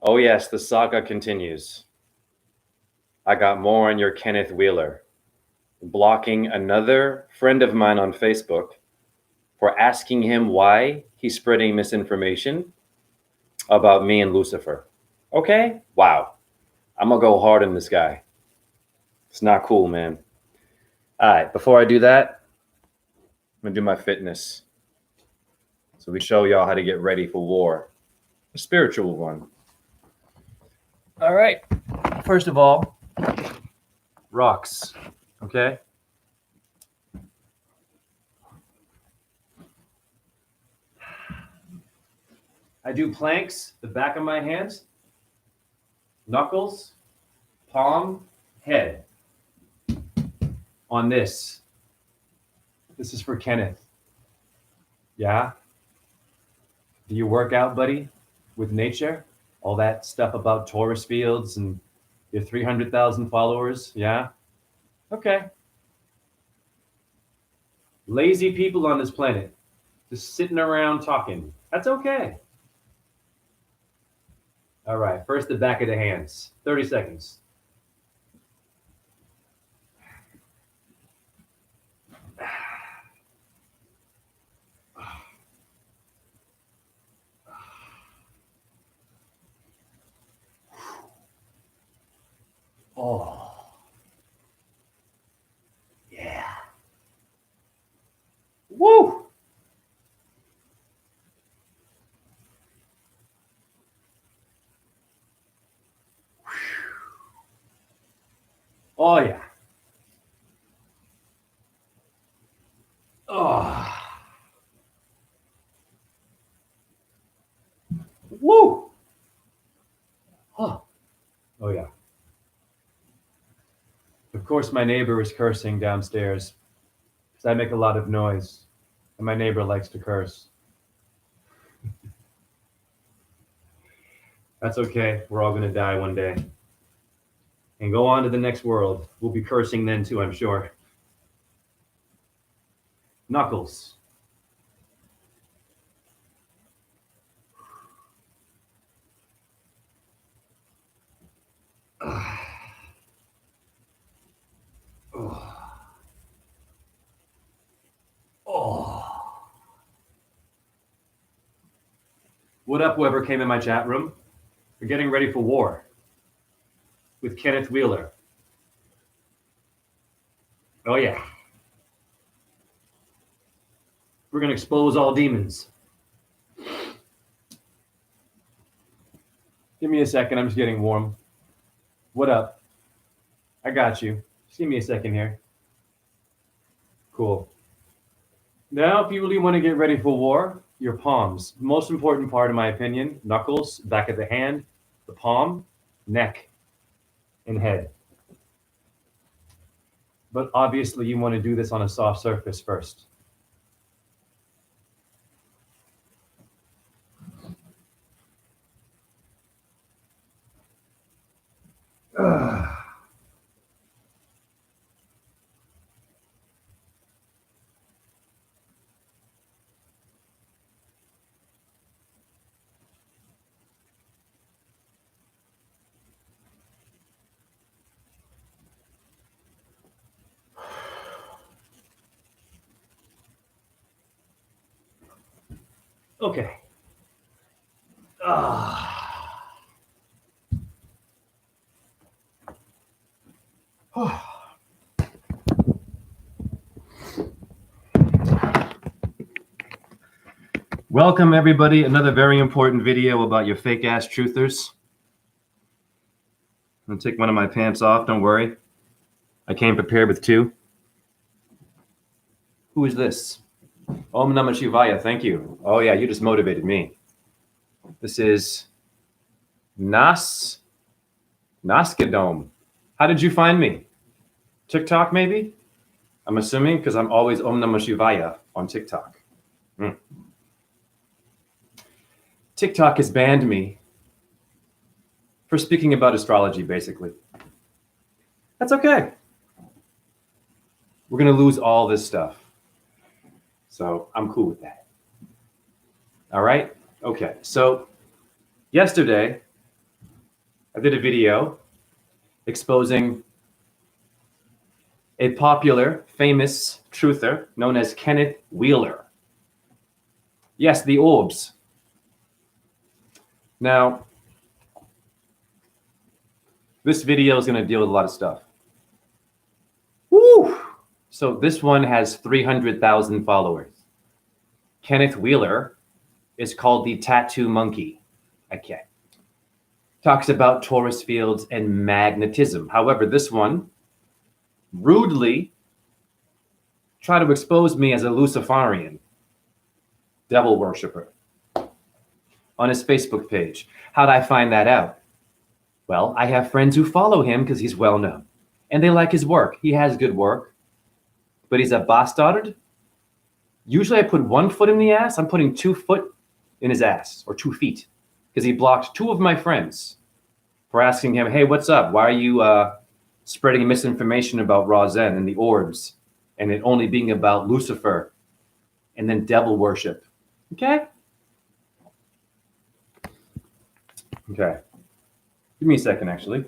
Oh yes, the saga continues. I got more on your Kenneth Wheeler, blocking another friend of mine on Facebook for asking him why he's spreading misinformation about me and Lucifer. Okay? Wow. I'm gonna go hard on this guy. It's not cool, man. All right, before I do that, I'm gonna do my fitness. So we show y'all how to get ready for war, a spiritual one. All right. First of all, rocks. Okay? I do planks, the back of my hands, knuckles, palm, head. On this. This is for Kenneth. Yeah? Do you work out, buddy? With nature? All that stuff about Torus fields and your 300,000 followers? Yeah? Okay. Lazy people on this planet. Just sitting around talking. That's okay. All right. First, the back of the hands. 30 seconds. Oh. Yeah. Woo! Oh, yeah. Oh. Woo! Oh. Oh, yeah. Of course, my neighbor is cursing downstairs because I make a lot of noise, and my neighbor likes to curse. That's okay. We're all going to die one day and go on to the next world. We'll be cursing then, too, I'm sure. Knuckles. Oh. Oh. What up, whoever came in my chat room? We're getting ready for war with Kenneth Wheeler. Oh, yeah. We're going to expose all demons. Give me a second. I'm just getting warm. What up? I got you. Just give me a second here. Cool. Now, if you really want to get ready for war, your palms. Most important part, in my opinion, knuckles, back of the hand, the palm, neck, and head. But obviously, you want to do this on a soft surface first. Okay. Welcome, everybody. Another very important video about your fake-ass truthers. I'm going to take one of my pants off. Don't worry. I came prepared with two. Who is this? Om Namah Shivaya. Thank you. Oh, yeah. You just motivated me. This is Naskadome. How did you find me? TikTok, maybe? I'm assuming because I'm always Om Namah Shivaya on TikTok. TikTok has banned me for speaking about astrology, basically. That's okay. We're going to lose all this stuff. So I'm cool with that. All right? Okay. So yesterday, I did a video exposing a popular, famous truther known as Kenneth Wheeler. Yes, the orbs. Now, this video is going to deal with a lot of stuff. Woo! So this one has 300,000 followers. Kenneth Wheeler is called the Tattoo Monkey. Okay. Talks about torus fields and magnetism. However, this one rudely tried to expose me as a Luciferian devil worshiper on his Facebook page. How'd I find that out? Well, I have friends who follow him because he's well known and they like his work. He has good work, but he's a bastard. Usually I put 1 foot in the ass. I'm putting 2 foot in his ass, or 2 feet, because he blocked 2 of my friends for asking him, hey, what's up? Why are you spreading misinformation about Razen and the orbs and it only being about Lucifer and then devil worship? Okay. Give me a second, actually.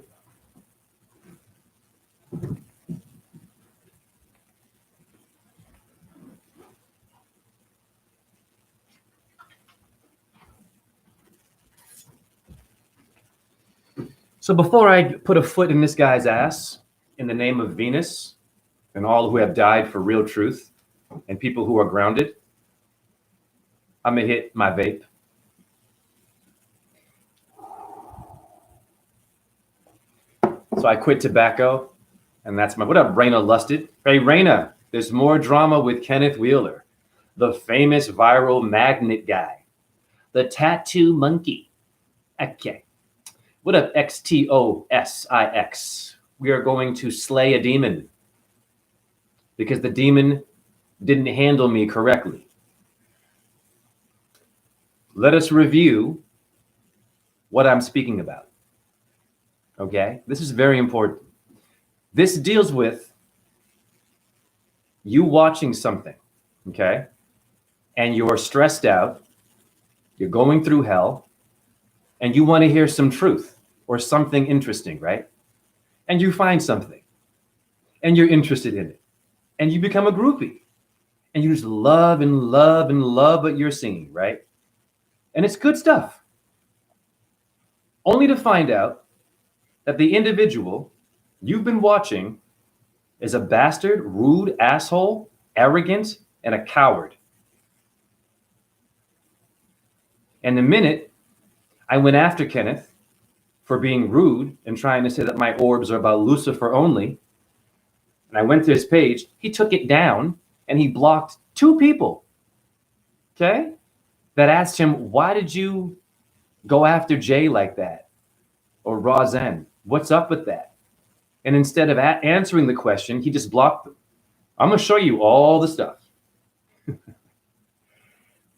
So before I put a foot in this guy's ass, in the name of Venus and all who have died for real truth and people who are grounded, I'm going to hit my vape. So I quit tobacco, and that's my... What up, Raina Lusted? Hey, Raina, there's more drama with Kenneth Wheeler, the famous viral magnet guy, the tattoo monkey. Okay. What up, XTOSIX? We are going to slay a demon because the demon didn't handle me correctly. Let us review what I'm speaking about. Okay? This is very important. This deals with you watching something, okay? And you're stressed out, you're going through hell, and you want to hear some truth or something interesting, right? And you find something, and you're interested in it, and you become a groupie, and you just love and love and love what you're seeing, right? And it's good stuff. Only to find out that the individual you've been watching is a bastard, rude, asshole, arrogant, and a coward. And the minute I went after Kenneth for being rude and trying to say that my orbs are about Lucifer only, and I went to his page, he took it down and he blocked 2 people, okay, that asked him, why did you go after Jay like that? Or Razen, what's up with that? And instead of answering the question, he just blocked them. I'm going to show you all the stuff.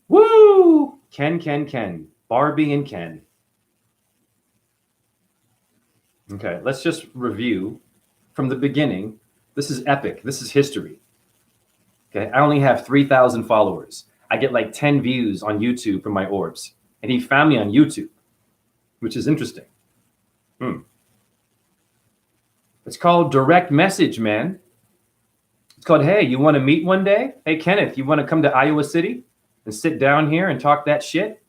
Woo! Ken. Barbie and Ken. Okay, let's just review from the beginning. This is epic. This is history. Okay, I only have 3,000 followers. I get like 10 views on YouTube from my orbs. And he found me on YouTube, which is interesting. It's called direct message, man. It's called, hey, you want to meet one day? Hey, Kenneth, you want to come to Iowa City and sit down here and talk that shit?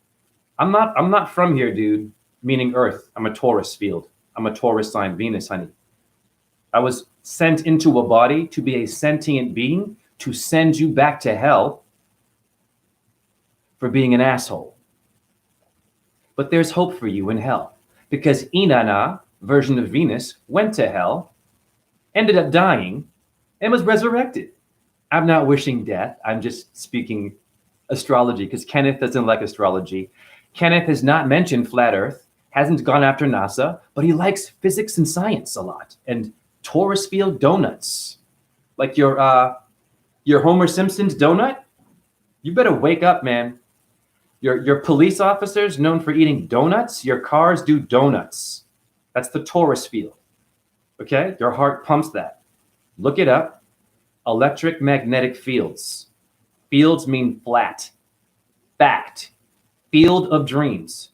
I'm not from here, dude, meaning Earth. I'm a Torus field. I'm a Taurus sign, Venus, honey. I was sent into a body to be a sentient being to send you back to hell for being an asshole. But there's hope for you in hell because Inanna, version of Venus, went to hell, ended up dying, and was resurrected. I'm not wishing death. I'm just speaking astrology because Kenneth doesn't like astrology. Kenneth has not mentioned flat Earth, hasn't gone after NASA, but he likes physics and science a lot and torus field donuts. Like your Homer Simpson's donut. You better wake up, man. Your police officers known for eating donuts. Your cars do donuts. That's the torus field. Okay? Your heart pumps that. Look it up. Electric magnetic fields. Fields mean flat. Fact. Field of dreams.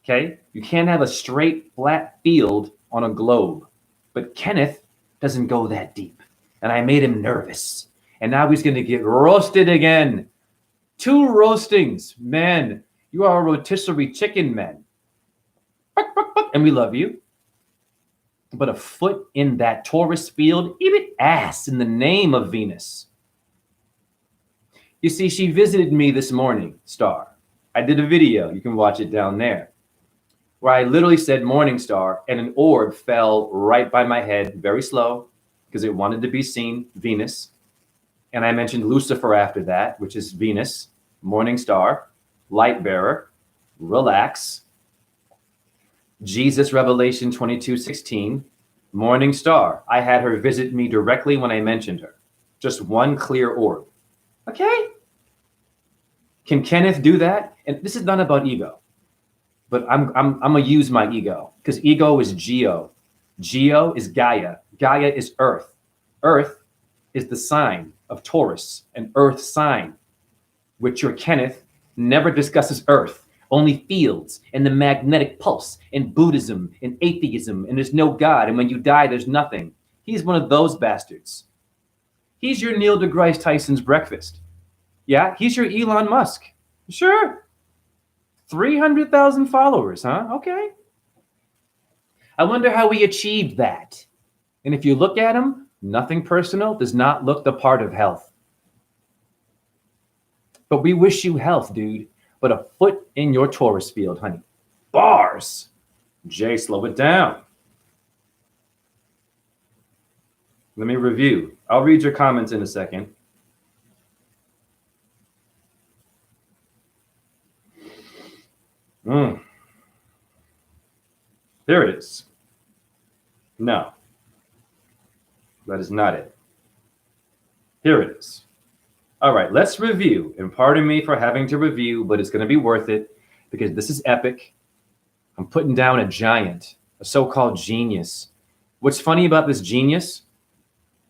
Okay? You can't have a straight, flat field on a globe. But Kenneth doesn't go that deep. And I made him nervous. And now he's going to get roasted again. 2 roastings. Man, you are a rotisserie chicken, man. And we love you. But a foot in that Torus field, even ass in the name of Venus. You see, she visited me this morning, Star. I did a video. You can watch it down there. Where I literally said morning star, and an orb fell right by my head, very slow, because it wanted to be seen, Venus. And I mentioned Lucifer after that, which is Venus, morning star, light bearer, relax. Jesus, Revelation 22:16, morning star. I had her visit me directly when I mentioned her. Just one clear orb. Okay? Can Kenneth do that? And this is not about ego. But I'm gonna use my ego, because ego is geo. Geo is Gaia. Gaia is Earth. Earth is the sign of Taurus, an Earth sign, which your Kenneth never discusses Earth, only fields and the magnetic pulse and Buddhism and atheism, and there's no God, and when you die, there's nothing. He's one of those bastards. He's your Neil deGrasse Tyson's breakfast. Yeah, he's your Elon Musk. Sure. 300,000 followers, huh? Okay. I wonder how he achieved that. And if you look at him, nothing personal, does not look the part of health. But we wish you health, dude. But a foot in your Taurus field, honey. Bars. Jay, slow it down. Let me review. I'll read your comments in a second. There it is. No, that is not it. Here it is. All right, let's review. And pardon me for having to review, but it's going to be worth it because this is epic. I'm putting down a giant, a so-called genius. What's funny about this genius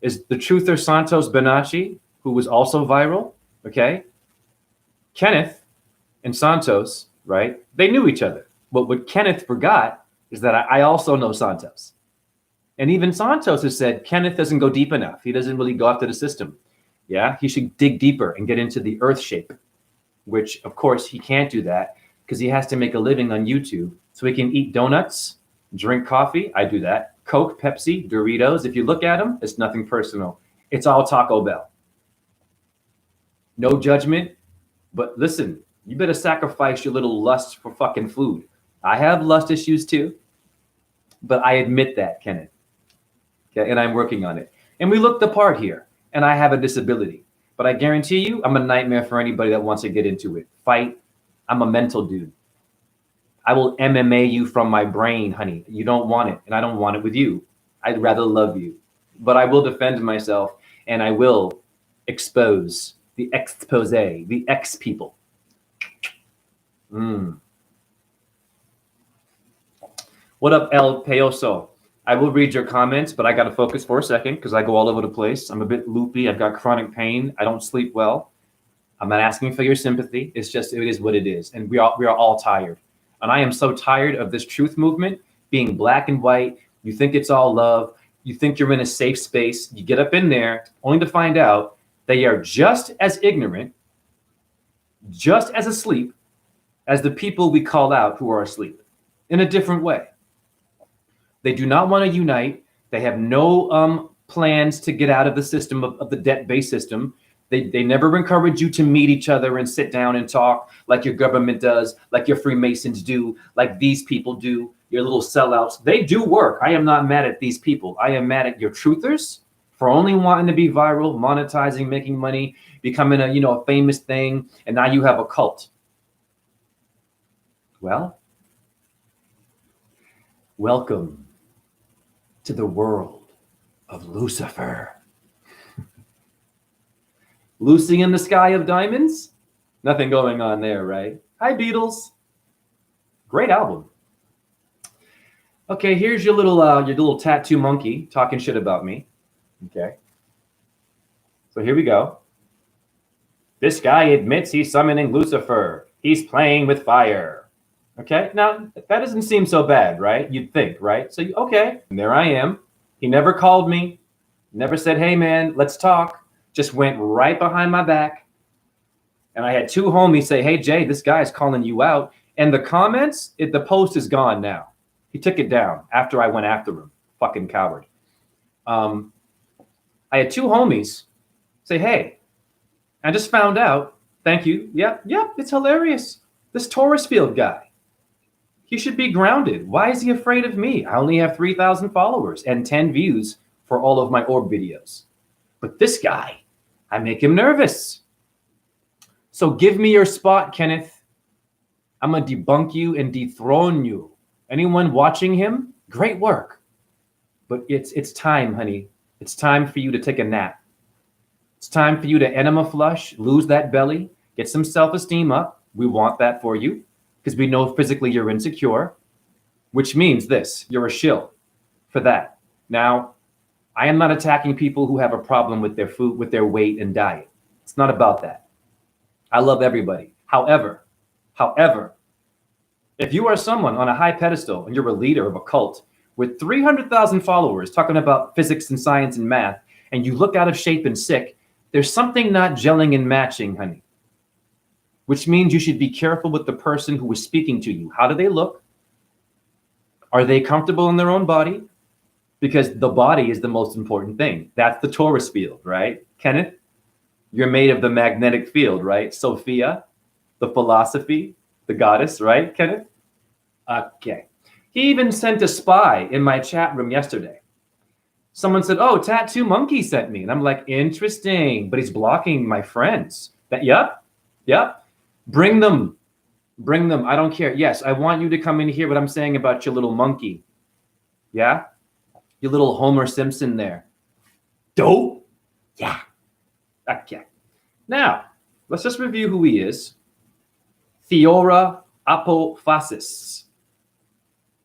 is the truther Santos Bonacci, who was also viral, okay? Kenneth and Santos, right? They knew each other. But what Kenneth forgot is that I also know Santos. And even Santos has said, Kenneth doesn't go deep enough. He doesn't really go after the system. Yeah, he should dig deeper and get into the earth shape, which of course he can't do that because he has to make a living on YouTube. So he can eat donuts, drink coffee. I do that. Coke, Pepsi, Doritos. If you look at them, it's nothing personal. It's all Taco Bell. No judgment. But listen, you better sacrifice your little lust for fucking food. I have lust issues too, but I admit that, Kenneth. Okay, and I'm working on it. And we look the part here, and I have a disability. But I guarantee you, I'm a nightmare for anybody that wants to get into it. Fight. I'm a mental dude. I will MMA you from my brain, honey. You don't want it, and I don't want it with you. I'd rather love you. But I will defend myself, and I will expose the X people. What up, El Peoso? I will read your comments, but I got to focus for a second because I go all over the place. I'm a bit loopy. I've got chronic pain. I don't sleep well. I'm not asking for your sympathy. It's just, it is what it is. And we are all tired. And I am so tired of this truth movement being black and white. You think it's all love. You think you're in a safe space. You get up in there only to find out they are just as ignorant, just as asleep as the people we call out who are asleep in a different way. They do not want to unite. They have no plans to get out of the system of the debt-based system. They never encourage you to meet each other and sit down and talk like your government does, like your Freemasons do, like these people do, your little sellouts. They do work. I am not mad at these people. I am mad at your truthers for only wanting to be viral, monetizing, making money, becoming a famous thing, and now you have a cult. Well, welcome to the world of Lucifer. Lucy in the Sky of Diamonds? Nothing going on there, right? Hi, Beatles. Great album. Okay, here's your little tattoo monkey talking shit about me. Okay. So here we go. This guy admits he's summoning Lucifer. He's playing with fire. Okay, now that doesn't seem so bad, right? You'd think, right? So, okay, and there I am. He never called me, never said, hey man, let's talk. Just went right behind my back. And I had two homies say, hey Jay, this guy's calling you out. And the comments, the post is gone now. He took it down after I went after him. Fucking coward. I had two homies say, hey, I just found out. Thank you. Yep, it's hilarious. This Torus field guy. He should be grounded. Why is he afraid of me? I only have 3,000 followers and 10 views for all of my orb videos. But this guy, I make him nervous. So give me your spot, Kenneth. I'm going to debunk you and dethrone you. Anyone watching him, great work. But it's time, honey. It's time for you to take a nap. It's time for you to enema flush, lose that belly, get some self-esteem up. We want that for you because we know physically you're insecure, which means this, you're a shill for that. Now, I am not attacking people who have a problem with their food, with their weight and diet. It's not about that. I love everybody. However, if you are someone on a high pedestal and you're a leader of a cult with 300,000 followers talking about physics and science and math, and you look out of shape and sick, there's something not gelling and matching, honey. Which means you should be careful with the person who is speaking to you. How do they look? Are they comfortable in their own body? Because the body is the most important thing. That's the Torus field, right? Kenneth, you're made of the magnetic field, right? Sophia, the philosophy, the goddess, right, Kenneth? Okay. He even sent a spy in my chat room yesterday. Someone said, oh, Tattoo Monkey sent me. And I'm like, interesting, but he's blocking my friends. Yep. Bring them. I don't care. Yes, I want you to come in here what I'm saying about your little monkey. Yeah? Your little Homer Simpson there. Dope? Yeah. Okay. Now, let's just review who he is. Theora Apophasis.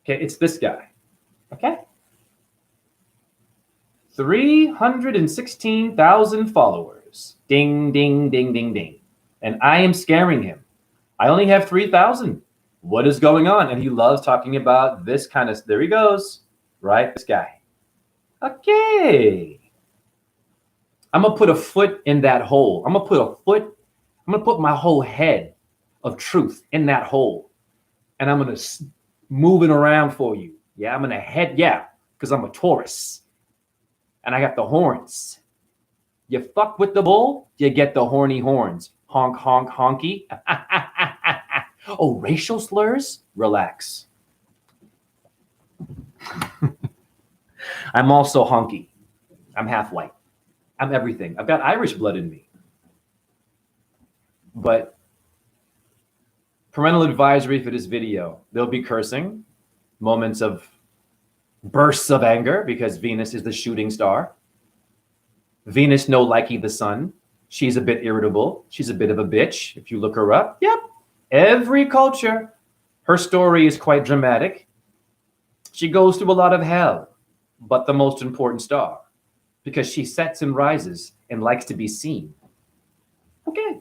Okay, it's this guy. Okay? 316,000 followers. Ding, ding, ding, ding, ding. And I am scaring him. I only have 3,000. What is going on? And he loves talking about this kind of, there he goes, right? This guy. Okay. I'm going to put a foot in that hole. I'm going to put my whole head of truth in that hole. And I'm going to move it around for you. Yeah, I'm going to head, because I'm a Taurus. And I got the horns. You fuck with the bull, you get the horny horns. Honk, honk, honky. Oh, racial slurs? Relax. I'm also honky. I'm half white. I'm everything. I've got Irish blood in me. But parental advisory for this video. There'll be cursing, moments of bursts of anger because Venus is the shooting star. Venus no likey the sun. She's a bit irritable. She's a bit of a bitch. If you look her up, yep. Every culture, her story is quite dramatic. She goes through a lot of hell, but the most important star, because she sets and rises and likes to be seen. Okay.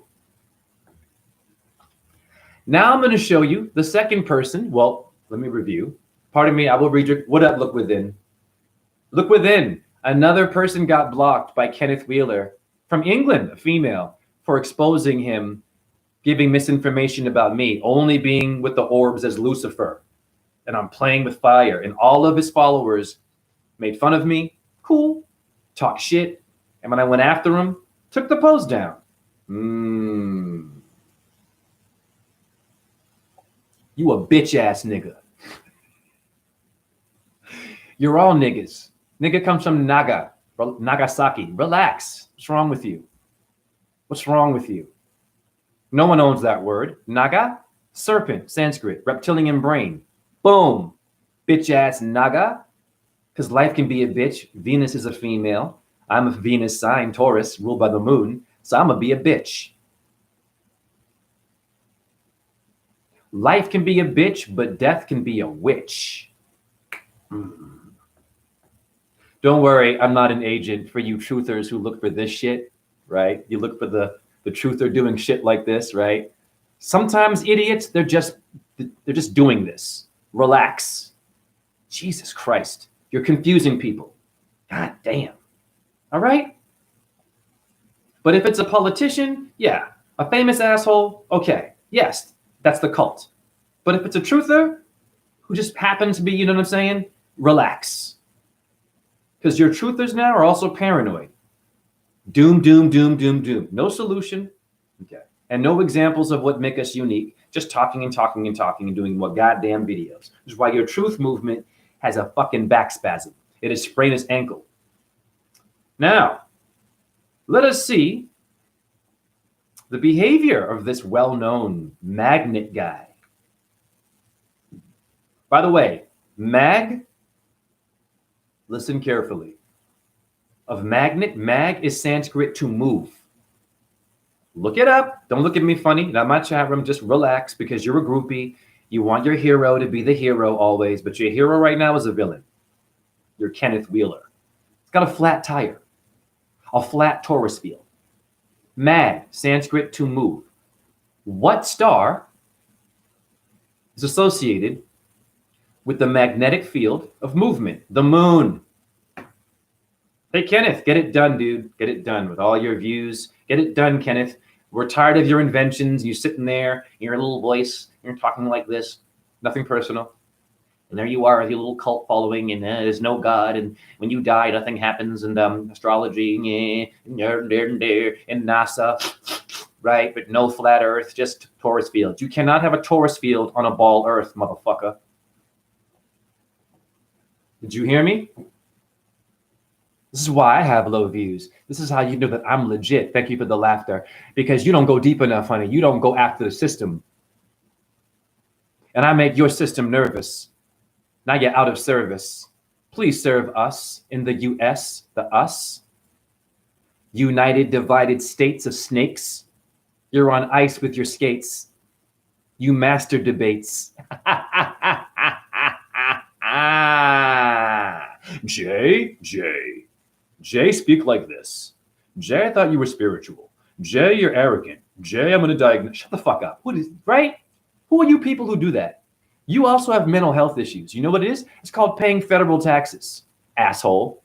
Now I'm going to show you the second person. Well, let me review. Pardon me, I will read your, what up, look within. Look within. Another person got blocked by Kenneth Wheeler from England, a female, for exposing him, giving misinformation about me, only being with the orbs as Lucifer. And I'm playing with fire. And all of his followers made fun of me. Cool. Talk shit. And when I went after him, took the post down. You a bitch ass nigga. You're all niggas. Nigga comes from Nagasaki. Relax. What's wrong with you? What's wrong with you? No one owns that word. Naga, serpent, Sanskrit, reptilian brain. Boom. Bitch ass Naga. Because life can be a bitch. Venus is a female. I'm a Venus sign, Taurus, ruled by the moon. So I'm going to be a bitch. Life can be a bitch, but death can be a witch. Don't worry, I'm not an agent for you truthers who look for this shit, right? You look for the truther doing shit like this, right? Sometimes idiots, they're They're just doing this. Relax. Jesus Christ. You're confusing people. God damn. All right? But if it's a politician, yeah. A famous asshole, okay. Yes, that's the cult. But if it's a truther who just happens to be, you know what I'm saying? Relax. Because your truthers now are also paranoid. Doom, doom, doom, doom, doom. No solution. Okay. And no examples of what make us unique. Just talking and talking and talking and doing what goddamn videos. Which is why your truth movement has a fucking back spasm. It has sprained its ankle. Now, let us see the behavior of this well-known magnet guy. By the way, listen carefully. Of magnet, mag is Sanskrit to move. Look it up. Don't look at me funny. Not my chat room. Just relax because you're a groupie. You want your hero to be the hero always, but your hero right now is a villain. You're Kenneth Wheeler. It's got a flat tire, a flat Torus field. Mag, Sanskrit to move. What star is associated with the magnetic field of movement? The moon. Hey, Kenneth, get it done, dude. Get it done with all your views. Get it done, Kenneth. We're tired of your inventions. You sitting there, your little voice, you're talking like this. Nothing personal. And there you are with your little cult following, and there's no God. And when you die, nothing happens. And astrology, and NASA, right? But no flat Earth, just Torus fields. You cannot have a Torus field on a ball Earth, motherfucker. Did you hear me? This is why I have low views. This is how you know that I'm legit. Thank you for the laughter. Because you don't go deep enough, honey. You don't go after the system. And I make your system nervous. Now you're out of service. Please serve us in the US, the us. United Divided States of Snakes. You're on ice with your skates. You master debates. Jay, speak like this. Jay, I thought you were spiritual. Jay, you're arrogant. Jay, I'm going to diagnose. Shut the fuck up. What is, right? Who are you people who do that? You also have mental health issues. You know what it is? It's called paying federal taxes, asshole.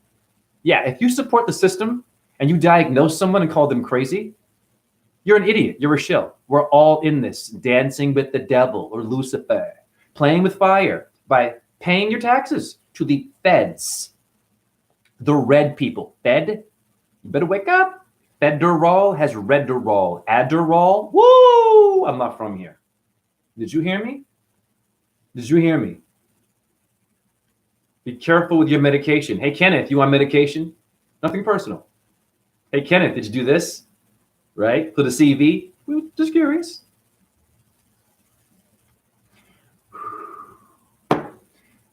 Yeah, if you support the system and you diagnose someone and call them crazy, you're an idiot. You're a shill. We're all in this, dancing with the devil or Lucifer, playing with fire by paying your taxes to the feds. The red people. Fed, you better wake up. Federal has Redderall. Adderall. Woo! I'm not from here. Did you hear me? Did you hear me? Be careful with your medication. Hey, Kenneth, you on medication? Nothing personal. Hey, Kenneth, did you do this? Right? For the CV? Just curious.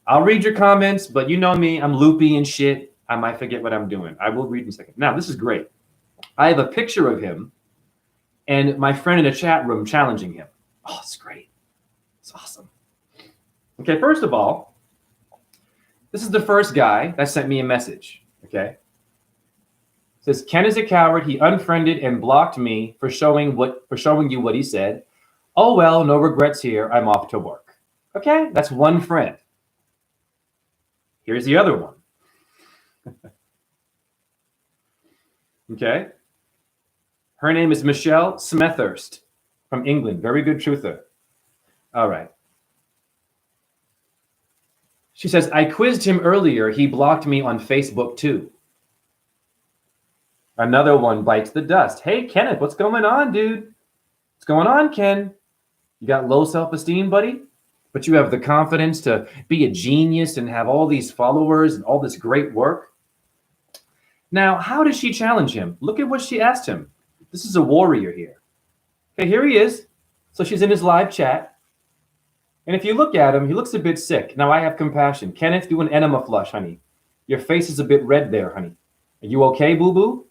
I'll read your comments, but you know me. I'm loopy and shit. I might forget what I'm doing. I will read in a second. Now, this is great. I have a picture of him and my friend in a chat room challenging him. Oh, it's great. It's awesome. Okay, first of all, this is the first guy that sent me a message, okay? It says, Ken is a coward. He unfriended and blocked me for showing you what he said. Oh, well, no regrets here. I'm off to work. Okay, that's one friend. Here's the other one. Okay. Her name is Michelle Smethurst from England. Very good truther. All right. She says, I quizzed him earlier. He blocked me on Facebook too. Another one bites the dust. Hey, Kenneth, what's going on, dude? What's going on, Ken? You got low self-esteem, buddy? But you have the confidence to be a genius and have all these followers and all this great work. Now, how does she challenge him? Look at what she asked him. This is a warrior here. Okay, here he is. So she's in his live chat. And if you look at him, he looks a bit sick. Now, I have compassion. Kenneth, do an enema flush, honey. Your face is a bit red there, honey. Are you okay, boo-boo?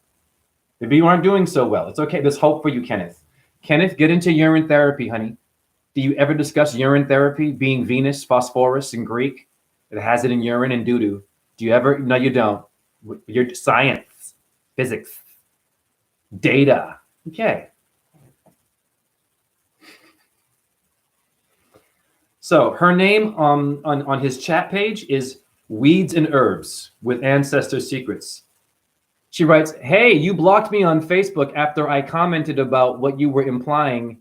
Maybe you aren't doing so well. It's okay. There's hope for you, Kenneth. Kenneth, get into urine therapy, honey. Do you ever discuss urine therapy, being Venus, phosphorus in Greek? It has it in urine and doo-doo. Do you ever? No, you don't. You're science, physics, data. Okay. So her name on his chat page is Weeds and Herbs with Ancestor Secrets. She writes, "Hey, you blocked me on Facebook after I commented about what you were implying,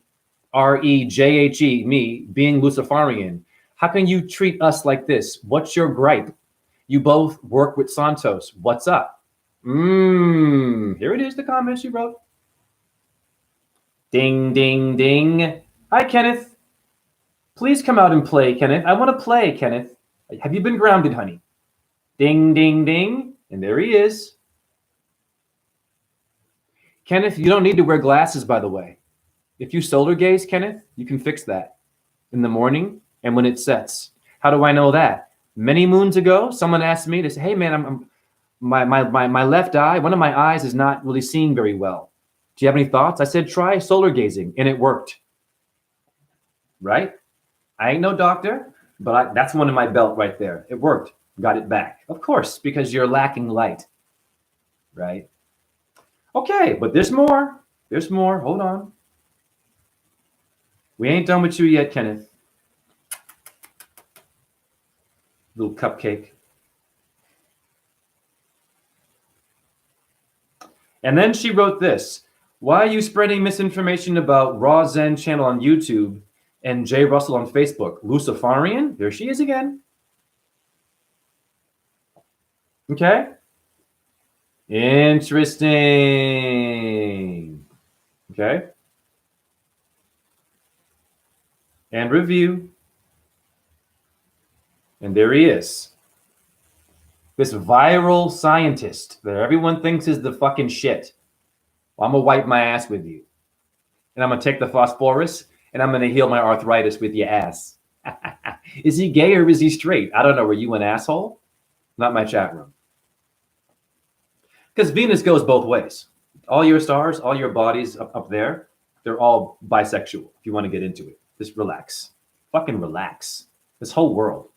REJHE, me, being Luciferian. How can you treat us like this? What's your gripe? You both work with Santos. What's up?" Here it is, the comment she wrote. Ding, ding, ding. Hi, Kenneth. Please come out and play, Kenneth. I want to play, Kenneth. Have you been grounded, honey? Ding, ding, ding. And there he is. Kenneth, you don't need to wear glasses, by the way. If you solar gaze, Kenneth, you can fix that in the morning and when it sets. How do I know that? Many moons ago, someone asked me to say, "Hey, man, my left eye, one of my eyes is not really seeing very well. Do you have any thoughts?" I said, "Try solar gazing," and it worked. Right? I ain't no doctor, but that's one in my belt right there. It worked. Got it back. Of course, because you're lacking light. Right? Okay, but there's more. There's more. Hold on. We ain't done with you yet, Kenneth. Little cupcake. And then she wrote this. "Why are you spreading misinformation about Raw Zen channel on YouTube and Jay Russell on Facebook? Luciferian?" There she is again. Okay. Interesting. Okay. And review. And there he is. This viral scientist that everyone thinks is the fucking shit. Well, I'm going to wipe my ass with you. And I'm going to take the phosphorus and I'm going to heal my arthritis with your ass. Is he gay or is he straight? I don't know. Are you an asshole? Not my chat room. Because Venus goes both ways. All your stars, all your bodies up there, they're all bisexual if you want to get into it. Just relax. Fucking relax. This whole world.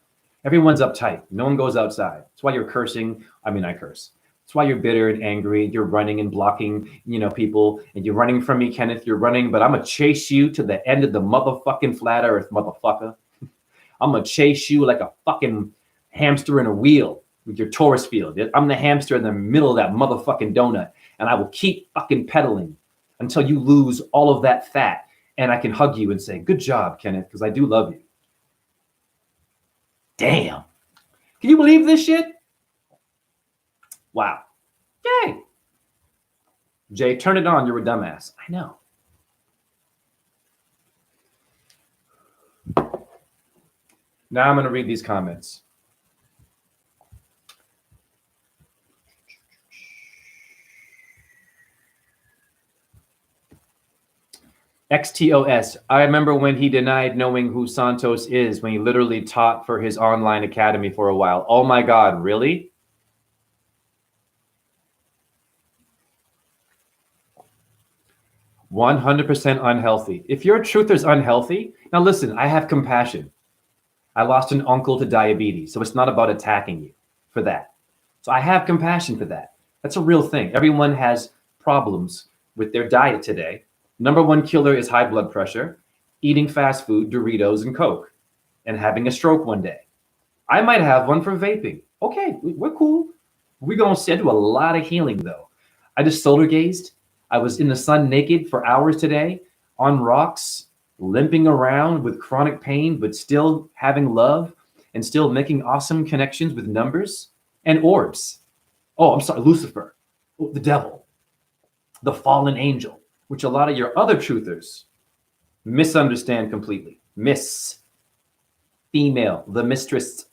Everyone's uptight. No one goes outside. That's why you're cursing. I mean, I curse. That's why you're bitter and angry. You're running and blocking, people. And you're running from me, Kenneth. You're running, but I'm going to chase you to the end of the motherfucking flat earth, motherfucker. I'm going to chase you like a fucking hamster in a wheel with your Torus field. I'm the hamster in the middle of that motherfucking donut. And I will keep fucking pedaling until you lose all of that fat. And I can hug you and say, "Good job, Kenneth," because I do love you. Damn. Can you believe this shit? Wow. Yay. Jay, turn it on. You're a dumbass. I know. Now I'm going to read these comments. XTOS. I remember when he denied knowing who Santos is when he literally taught for his online academy for a while. Oh my God, really? "100% unhealthy." If your truther's unhealthy, now listen, I have compassion. I lost an uncle to diabetes, so it's not about attacking you for that. So I have compassion for that. That's a real thing. Everyone has problems with their diet today. Number one killer is high blood pressure, eating fast food, Doritos, and Coke, and having a stroke one day. I might have one for vaping. Okay, we're cool. We're going to do a lot of healing, though. I just solar gazed. I was in the sun naked for hours today, on rocks, limping around with chronic pain, but still having love and still making awesome connections with numbers and orbs. Oh, I'm sorry, Lucifer, the devil, the fallen angel, which a lot of your other truthers misunderstand completely. Female, the mistress.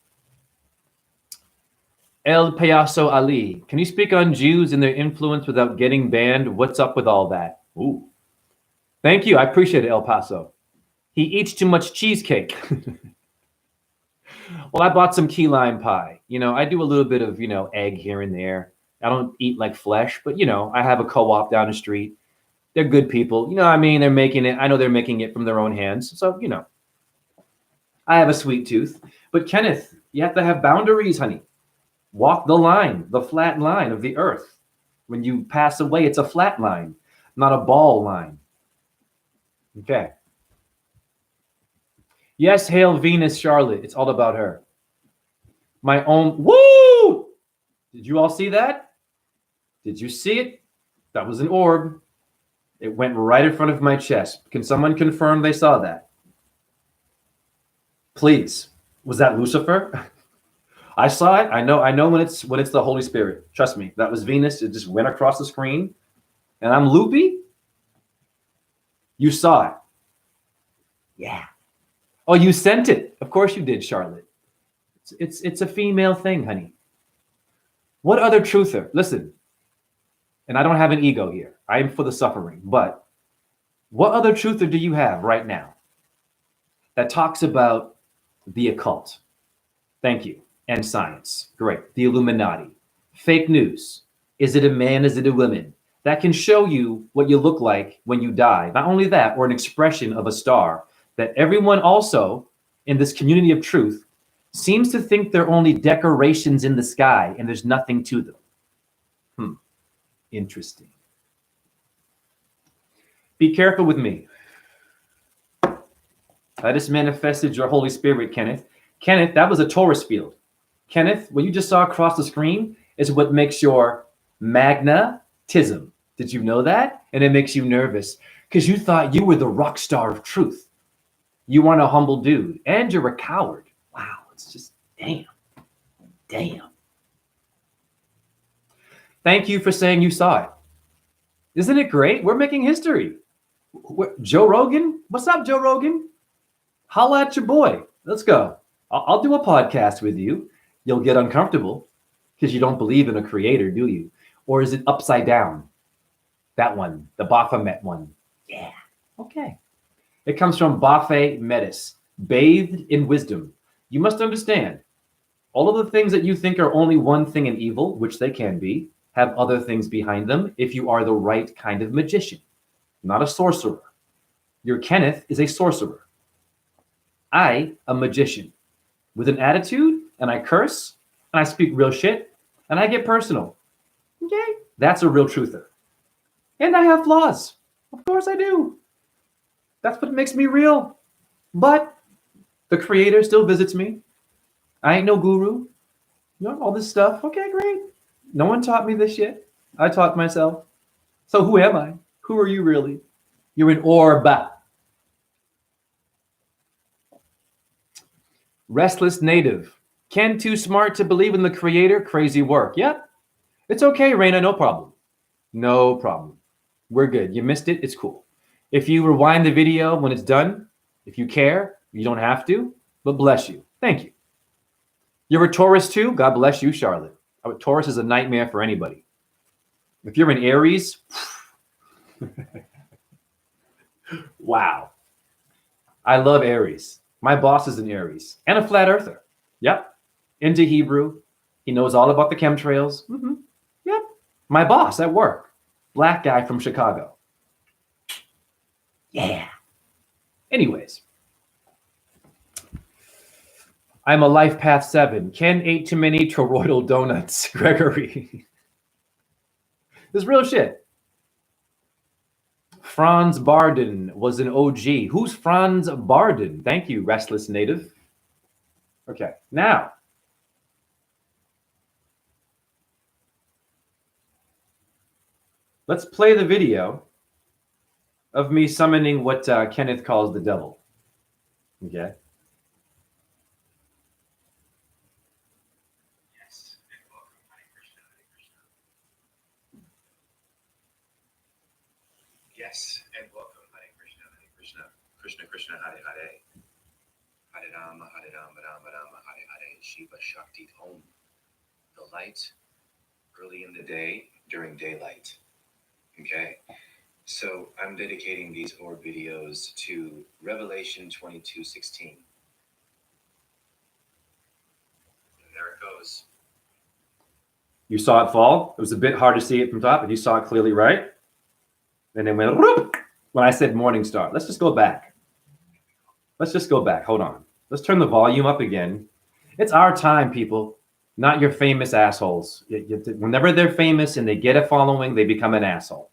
El Payaso Ali, can you speak on Jews and their influence without getting banned? What's up with all that? Ooh. Thank you. I appreciate it, El Paso. He eats too much cheesecake. Well, I bought some key lime pie. I do a little bit of, egg here and there. I don't eat like flesh, but, I have a co-op down the street. They're good people. What I mean? They're making it. I know they're making it from their own hands. So, I have a sweet tooth. But Kenneth, you have to have boundaries, honey. Walk the line, the flat line of the earth. When you pass away, it's a flat line, not a ball line. Okay. Yes, hail Venus, Charlotte. It's all about her. My own. Woo! Did you all see that? Did you see it? That was an orb. It went right in front of my chest. Can someone confirm they saw that? Please. Was that Lucifer? I saw it. I know when it's the Holy Spirit. Trust me. That was Venus. It just went across the screen. And I'm loopy. You saw it. Yeah. Oh, you sent it. Of course you did, Charlotte. It's a female thing, honey. What other truther? Listen, and I don't have an ego here. I am for the suffering. But what other truther do you have right now that talks about the occult? Thank you. And science. Great. The Illuminati. Fake news. Is it a man? Is it a woman? That can show you what you look like when you die. Not only that, or an expression of a star that everyone also in this community of truth seems to think they're only decorations in the sky and there's nothing to them. Interesting. Be careful with me. I just manifested your Holy Spirit, Kenneth. Kenneth, that was a Torus field. Kenneth, what you just saw across the screen is what makes your magnetism. Did you know that? And it makes you nervous because you thought you were the rock star of truth. You weren't a humble dude and you're a coward. Wow, it's just damn. Thank you for saying you saw it. Isn't it great? We're making history. Joe Rogan? What's up, Joe Rogan? Holla at your boy. Let's go. I'll do a podcast with you. You'll get uncomfortable because you don't believe in a creator, do you? Or is it upside down? That one, the Baphomet one. Yeah, okay. It comes from Baphe Metis, bathed in wisdom. You must understand, all of the things that you think are only one thing in evil, which they can be, have other things behind them if you are the right kind of magician, not a sorcerer. Your Kenneth is a sorcerer. I, a magician, with an attitude, and I curse, and I speak real shit, and I get personal. Okay? That's a real truther. And I have flaws. Of course I do. That's what makes me real. But the creator still visits me. I ain't no guru. All this stuff. Okay, great. No one taught me this shit. I taught myself. So who am I? Who are you really? You're an orb. Restless native. Ken too smart to believe in the creator? Crazy work. Yep. It's okay, Raina. No problem. No problem. We're good. You missed it. It's cool. If you rewind the video when it's done, if you care, you don't have to, but bless you. Thank you. You're a Taurus too? God bless you, Charlotte. Taurus is a nightmare for anybody. If you're an Aries, wow. I love Aries. My boss is an Aries and a flat earther. Yep. Into Hebrew. He knows all about the chemtrails. Yep. My boss at work. Black guy from Chicago. Yeah. Anyways. I'm a life path 7. Ken ate too many toroidal donuts. Gregory. This is real shit. Franz Barden was an OG. Who's Franz Barden? Thank you, Restless Native. Okay, now. Let's play the video of me summoning what Kenneth calls the devil. Okay. Yes, and welcome. Hare Krishna, Hare Krishna, Krishna Krishna, Hare Hare, Hare Rama, Rama, Hare Hare, Shiva Shakti Om. The light early in the day during daylight. Okay, so I'm dedicating these orb videos to Revelation 22:16. And there it goes. You saw it fall. It was a bit hard to see it from top, but you saw it clearly, right? And then went when I said morning star. Let's just go back. Hold on. Let's turn the volume up again. It's our time, people, not your famous assholes. Whenever they're famous and they get a following, they become an asshole.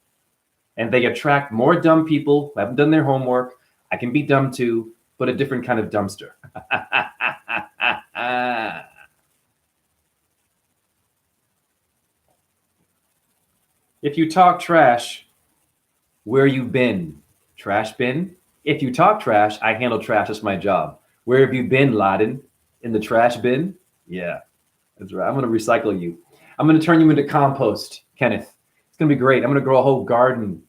And they attract more dumb people who haven't done their homework. I can be dumb too. but a different kind of dumpster. If you talk trash, where you been? Trash bin? If you talk trash, I handle trash. That's my job. Where have you been, Laden? In the trash bin? Yeah, that's right. I'm going to recycle you. I'm going to turn you into compost, Kenneth. It's going to be great. I'm going to grow a whole garden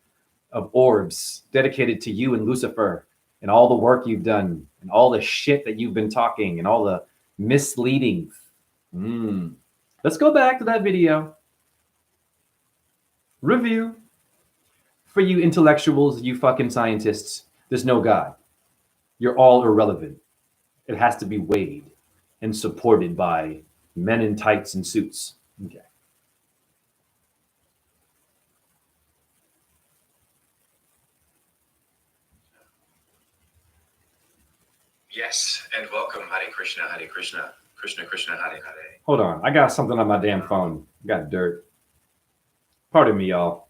of orbs dedicated to you and Lucifer and all the work you've done and all the shit that you've been talking and all the misleading. Let's go back to that video. Review. For you intellectuals, you fucking scientists, there's no God. You're all irrelevant. It has to be weighed and supported by men in tights and suits. Okay. Yes, and welcome, Hare Krishna, Hare Krishna, Krishna Krishna, Hare Hare. Hold on, I got something on my damn phone. I got dirt. Pardon me, y'all.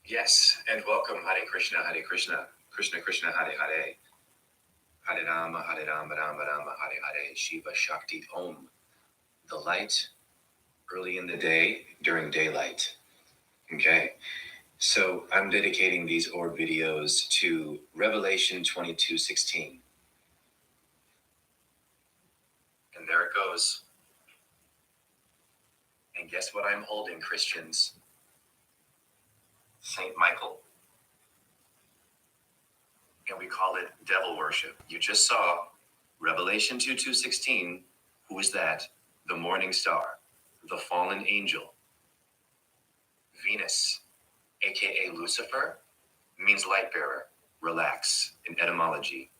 Yes, and welcome, Hare Krishna, Hare Krishna, Krishna Krishna, Hare Hare. Hare Rama, Hare Rama, Rama Rama, Hare Hare. Shiva Shakti Om. The light early in the day during daylight. Okay, so I'm dedicating these orb videos to Revelation 22:16. And there it goes. And guess what I'm holding, Christians? Saint Michael. And we call it devil worship. You just saw Revelation 22:16. Who is that? The morning star, the fallen angel. Venus, aka Lucifer, means light bearer. Relax in etymology.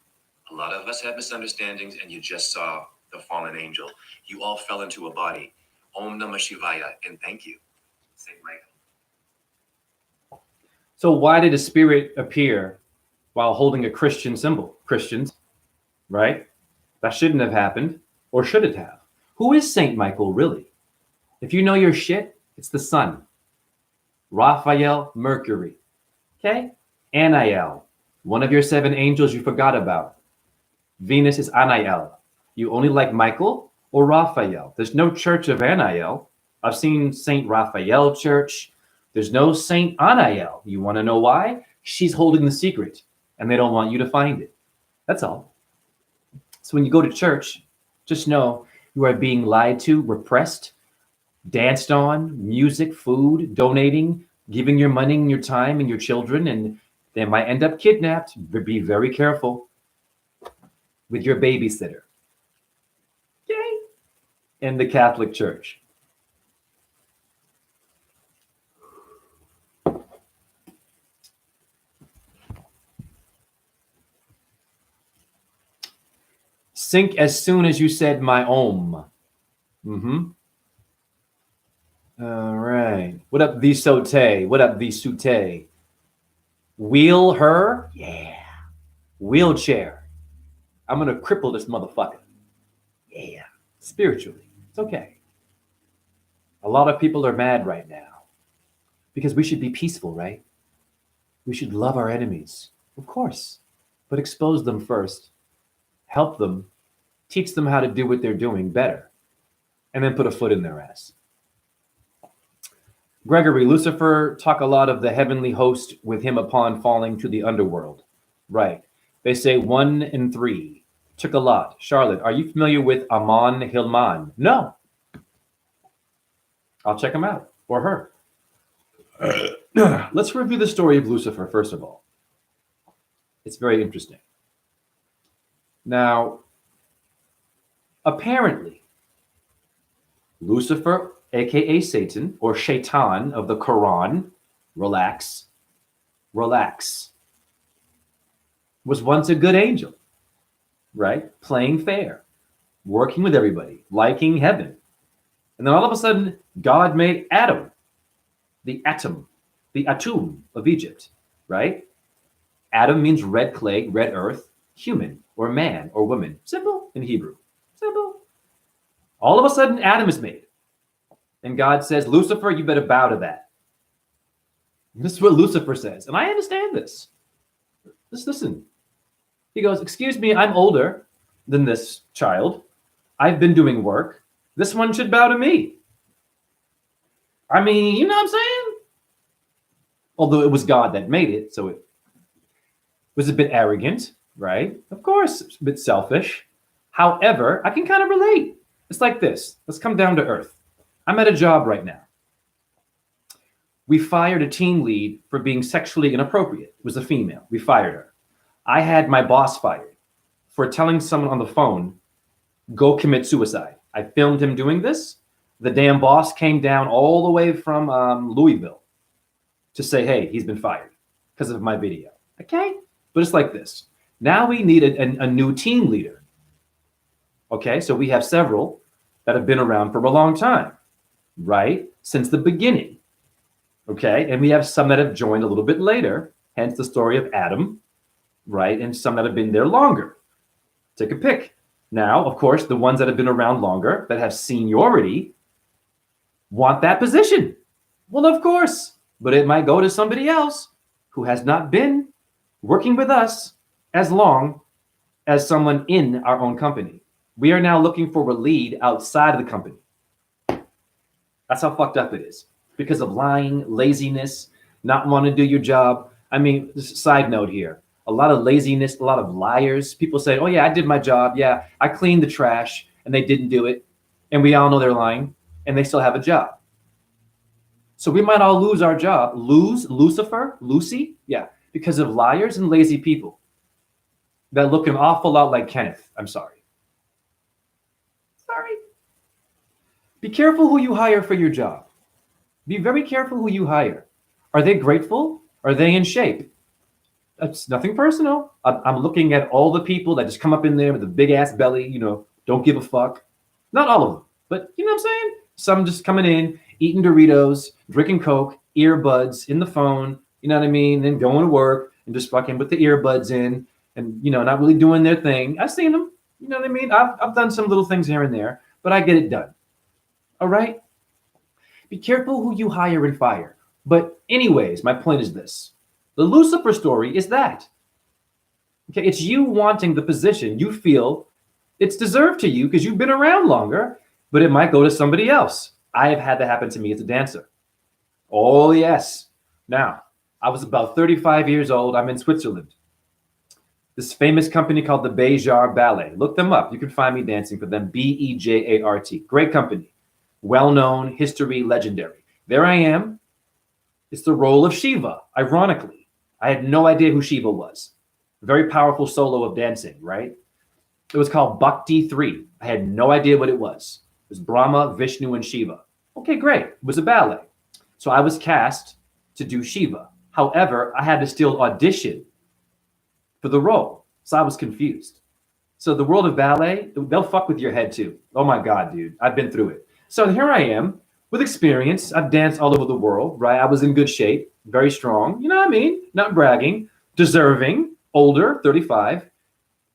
A lot of us have misunderstandings, and you just saw the fallen angel. You all fell into a body. Om Namah Shivaya, and thank you, Saint Michael. So why did a spirit appear while holding a Christian symbol? Christians, right? That shouldn't have happened, or should it have? Who is Saint Michael, really? If you know your shit, it's the sun. Raphael, Mercury. Okay? Anael, one of your 7 angels you forgot about. Venus is Anael. You only like Michael or Raphael. There's no church of Anael. I've seen Saint Raphael church. There's no Saint Anael. You want to know why? She's holding the secret, and they don't want you to find it. That's all. So when you go to church, just know you are being lied to, repressed, danced on, music, food, donating, giving your money and your time and your children, and they might end up kidnapped. Be very careful with your babysitter. Okay? In the Catholic Church. Sink as soon as you said my Om. All right. What up, the Sote? What up, the Sute? Wheel her? Yeah. Wheelchair. I'm going to cripple this motherfucker. Yeah. Spiritually. It's okay. A lot of people are mad right now because we should be peaceful, right? We should love our enemies. Of course. But expose them first. Help them. Teach them how to do what they're doing better. And then put a foot in their ass. Gregory, Lucifer talk a lot of the heavenly host with him upon falling to the underworld. Right. They say 1 and 3. Took a lot. Charlotte, are you familiar with Amon Hilman? No. I'll check him out. Or her. Let's review the story of Lucifer, first of all. It's very interesting. Now, apparently, Lucifer, aka Satan, or Shaitan of the Quran, relax, was once a good angel, right? Playing fair, working with everybody, liking heaven. And then all of a sudden, God made Adam, the atom of Egypt, right? Adam means red clay, red earth, human, or man, or woman. Simple in Hebrew. Simple. All of a sudden, Adam is made. And God says, Lucifer, you better bow to that. And this is what Lucifer says. And I understand this. Just listen. He goes, excuse me, I'm older than this child. I've been doing work. This one should bow to me. I mean, you know what I'm saying? Although it was God that made it, so it was a bit arrogant, right? Of course, it's a bit selfish. However, I can kind of relate. It's like this. Let's come down to earth. I'm at a job right now. We fired a team lead for being sexually inappropriate. It was a female. We fired her. I had my boss fired for telling someone on the phone, go commit suicide. I filmed him doing this. The damn boss came down all the way from Louisville to say, hey, he's been fired because of my video. Okay? But it's like this. Now we need a new team leader. Okay? So we have several that have been around for a long time, right? Since the beginning. Okay? And we have some that have joined a little bit later, hence the story of Adam, right? And some that have been there longer. Take a pick. Now, of course, the ones that have been around longer, that have seniority, want that position. Well, of course, but it might go to somebody else who has not been working with us as long as someone in our own company. We are now looking for a lead outside of the company. That's how fucked up it is. Because of lying, laziness, not wanting to do your job. I mean, just a side note here. A lot of laziness, a lot of liars. People say, oh yeah, I did my job. Yeah, I cleaned the trash and they didn't do it. And we all know they're lying and they still have a job. So we might all lose our job. Lose Lucifer, Lucy? Yeah, because of liars and lazy people that look an awful lot like Kenneth. I'm sorry. Sorry. Be careful who you hire for your job. Be very careful who you hire. Are they grateful? Are they in shape? That's nothing personal. I'm looking at all the people that just come up in there with a big ass belly, you know, don't give a fuck. Not all of them, but you know what I'm saying? Some just coming in, eating Doritos, drinking Coke, earbuds in the phone, you know what I mean? Then going to work and just fucking with the earbuds in and, you know, not really doing their thing. I've seen them, you know what I mean? I've done some little things here and there, but I get it done. All right? Be careful who you hire and fire. But anyways, my point is this. The Lucifer story is that. Okay, it's you wanting the position. You feel it's deserved to you because you've been around longer, but it might go to somebody else. I have had that happen to me as a dancer. Oh, yes. Now, I was about 35 years old. I'm in Switzerland. This famous company called the Bejart Ballet. Look them up. You can find me dancing for them. Bejart. Great company. Well-known, history, legendary. There I am. It's the role of Shiva, ironically. I had no idea who Shiva was. Very powerful solo of dancing, right? It was called Bhakti 3. I had no idea what it was. It was Brahma, Vishnu, and Shiva. Okay, great. It was a ballet. So I was cast to do Shiva. However, I had to still audition for the role. So I was confused. So the world of ballet, they'll fuck with your head too. Oh my God, dude. I've been through it. So here I am with experience. I've danced all over the world, right? I was in good shape, very strong. You know what I mean? Not bragging, deserving, older, 35.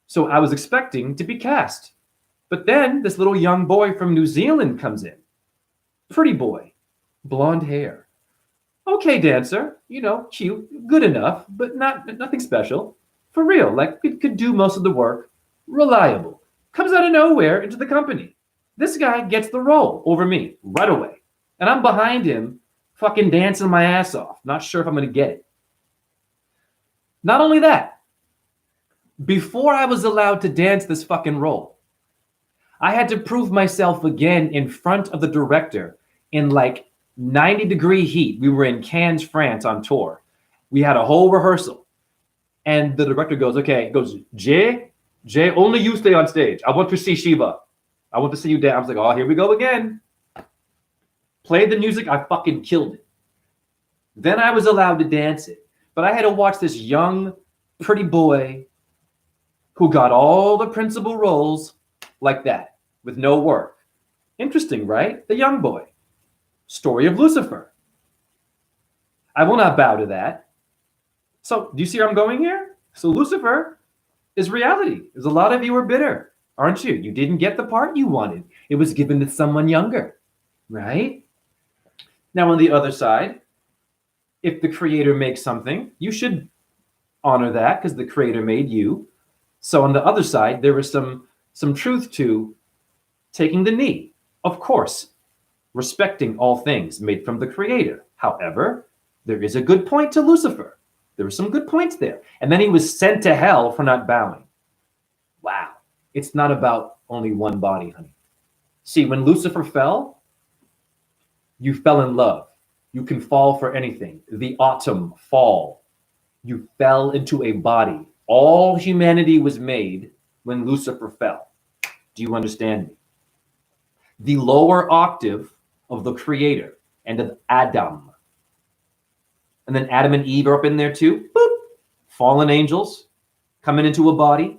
So I was expecting to be cast. But then this little young boy from New Zealand comes in. Pretty boy, blonde hair. Okay, dancer, you know, cute, good enough, but nothing special. For real, like could do most of the work. Reliable. Comes out of nowhere into the company. This guy gets the role over me right away. And I'm behind him, fucking dancing my ass off. Not sure if I'm going to get it. Not only that, before I was allowed to dance this fucking role, I had to prove myself again in front of the director in like 90-degree heat. We were in Cannes, France on tour. We had a whole rehearsal. And the director goes, okay, goes, Jay, only you stay on stage. I want to see Shiva. I want to see you dance. I was like, oh, here we go again. Played the music. I fucking killed it. Then I was allowed to dance it. But I had to watch this young, pretty boy who got all the principal roles like that with no work. Interesting, right? The young boy. Story of Lucifer. I will not bow to that. So do you see where I'm going here? So Lucifer is reality. There's a lot of you are bitter, aren't you? You didn't get the part you wanted. It was given to someone younger, right? Now on the other side, if the creator makes something, you should honor that because the creator made you. So on the other side, there is some truth to taking the knee. Of course, respecting all things made from the Creator. However, there is a good point to Lucifer. There were some good points there. And then he was sent to hell for not bowing. Wow. It's not about only one body, honey. See, when Lucifer fell, you fell in love. You can fall for anything. The autumn fall. You fell into a body. All humanity was made when Lucifer fell. Do you understand me? The lower octave of the Creator and of Adam. And then Adam and Eve are up in there too. Boop. Fallen angels coming into a body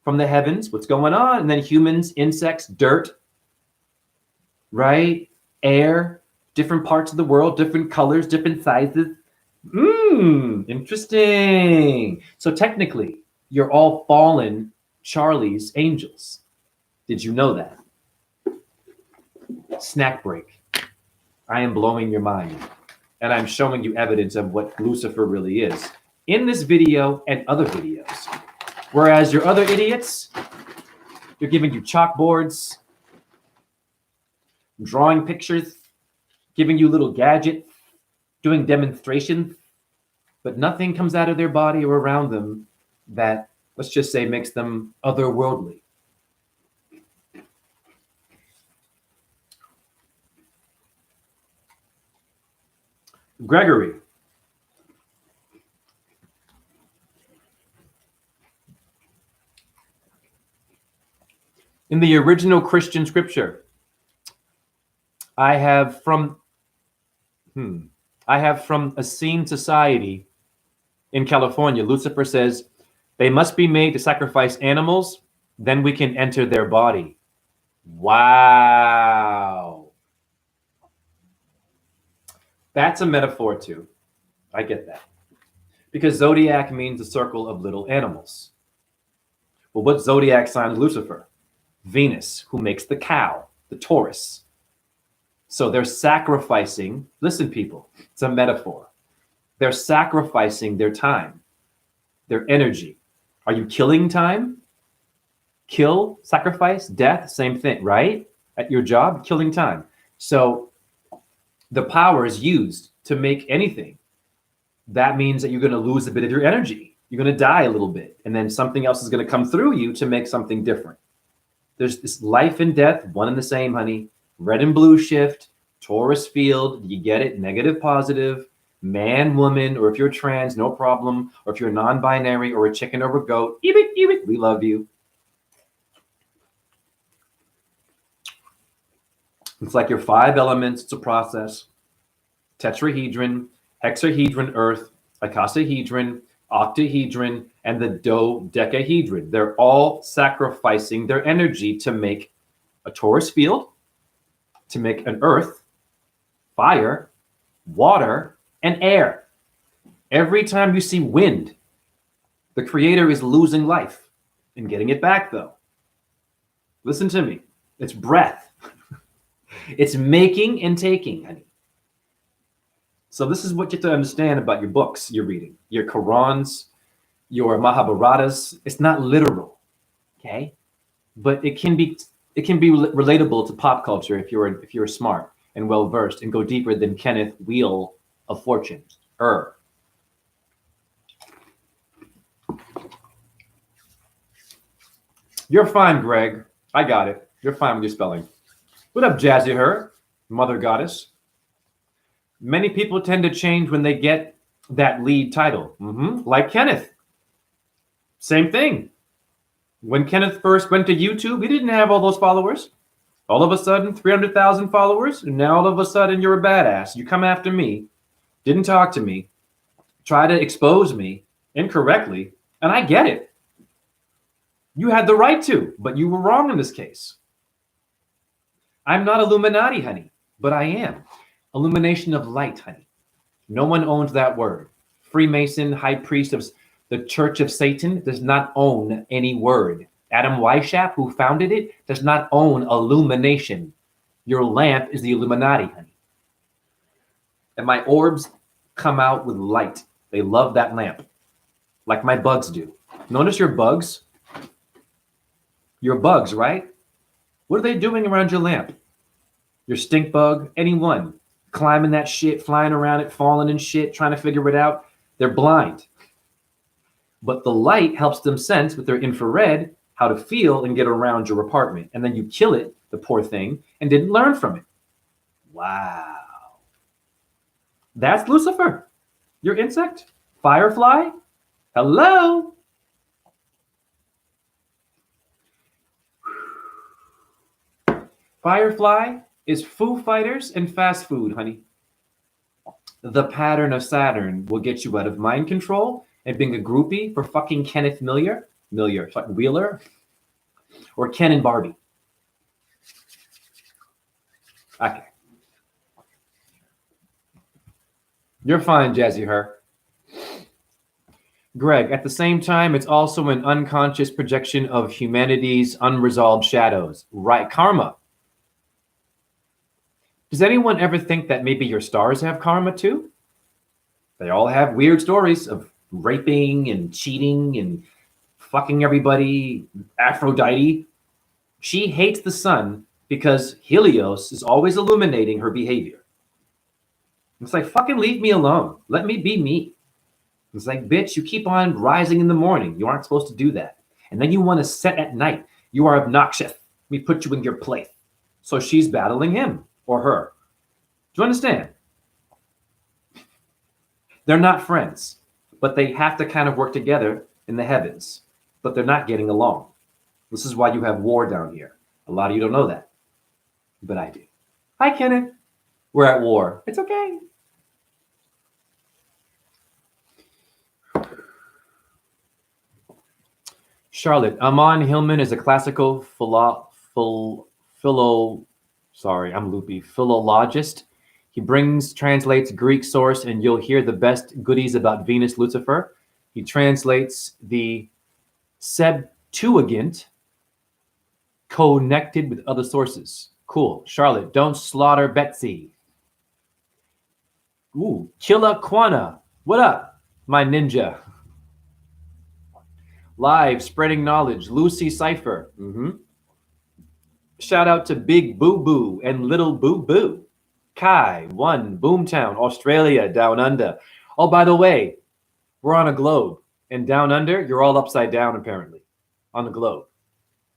from the heavens. What's going on? And then humans, insects, dirt, right? Air, different parts of the world, different colors, different sizes. Interesting. So technically, you're all fallen Charlie's angels. Did you know that? Snack break. I am blowing your mind. And I'm showing you evidence of what Lucifer really is in this video and other videos. Whereas your other idiots, they're giving you chalkboards, drawing pictures, giving you little gadgets, doing demonstrations, but nothing comes out of their body or around them that, let's just say, makes them otherworldly. Gregory. In the original Christian scripture, I have from a seen society in California. Lucifer says they must be made to sacrifice animals, then we can enter their body. Wow. That's a metaphor too. I get that. Because zodiac means a circle of little animals. Well, what zodiac sign is Lucifer? Venus, who makes the cow, the Torus. So they're sacrificing, listen people, it's a metaphor. They're sacrificing their time, their energy. Are you killing time? Kill, sacrifice, death, same thing, right? At your job, killing time. So the power is used to make anything. That means that you're going to lose a bit of your energy. You're going to die a little bit. And then something else is going to come through you to make something different. There's this life and death, one and the same, honey. Red and blue shift, Torus field, you get it, negative, positive, man, woman, or if you're trans, no problem. Or if you're non-binary or a chicken or a goat, we love you. It's like your 5 elements, it's a process. Tetrahedron, hexahedron, earth, icosahedron, octahedron, and the dodecahedron. They're all sacrificing their energy to make a torus field, to make an earth, fire, water, and air. Every time you see wind, the Creator is losing life and getting it back, though. Listen to me. It's breath. It's making and taking, honey. So this is what you have to understand about your books you're reading, your Qurans, your Mahabharatas. It's not literal, okay? But it can be relatable to pop culture if you're smart and well versed and go deeper than Kenneth Wheel of Fortune. You're fine, Greg. I got it. You're fine with your spelling. What up, Jazzy Her, Mother Goddess? Many people tend to change when they get that lead title. Like Kenneth. Same thing. When Kenneth first went to YouTube, he didn't have all those followers. All of a sudden, 300,000 followers, and now all of a sudden you're a badass. You come after me, didn't talk to me, try to expose me incorrectly, and I get it. You had the right to, but you were wrong in this case. I'm not Illuminati, honey, but I am. Illumination of light, honey. No one owns that word. Freemason, high priest of the Church of Satan does not own any word. Adam Weishaupt, who founded it, does not own illumination. Your lamp is the Illuminati, honey. And my orbs come out with light. They love that lamp, like my bugs do. Notice your bugs Your bugs, right? What are they doing around your lamp? Your stink bug, anyone climbing that shit, flying around it, falling and shit, trying to figure it out. They're blind. But the light helps them sense with their infrared how to feel and get around your apartment. And then you kill it, the poor thing, and didn't learn from it. Wow. That's Lucifer, your insect. Firefly? Hello? Firefly is Foo Fighters and fast food, honey. The pattern of Saturn will get you out of mind control and being a groupie for fucking Kenneth Wheeler, or Ken and Barbie. Okay. You're fine, Jazzy Her. Greg, at the same time, it's also an unconscious projection of humanity's unresolved shadows. Right, karma. Does anyone ever think that maybe your stars have karma too? They all have weird stories of raping and cheating and fucking everybody. Aphrodite, she hates the sun because Helios is always illuminating her behavior. It's like, fucking leave me alone. Let me be me. It's like, bitch, you keep on rising in the morning. You aren't supposed to do that. And then you want to set at night. You are obnoxious. Let me put you in your place. So she's battling him or her. Do you understand? They're not friends, but they have to kind of work together in the heavens, but they're not getting along. This is why you have war down here. A lot of you don't know that, but I do. Hi, Kenneth. We're at war. It's okay. Charlotte, Amon Hillman is a classical philologist. He translates Greek source, and you'll hear the best goodies about Venus Lucifer. He translates the Septuagint connected with other sources. Cool. Charlotte, don't slaughter Betsy. Ooh, Killa Kwana. What up, my ninja? Live, spreading knowledge. Lucy Cipher. Shout out to Big Boo Boo and Little Boo Boo. Kai, one, Boomtown, Australia, down under. Oh, by the way, we're on a globe. And down under, you're all upside down, apparently, on the globe.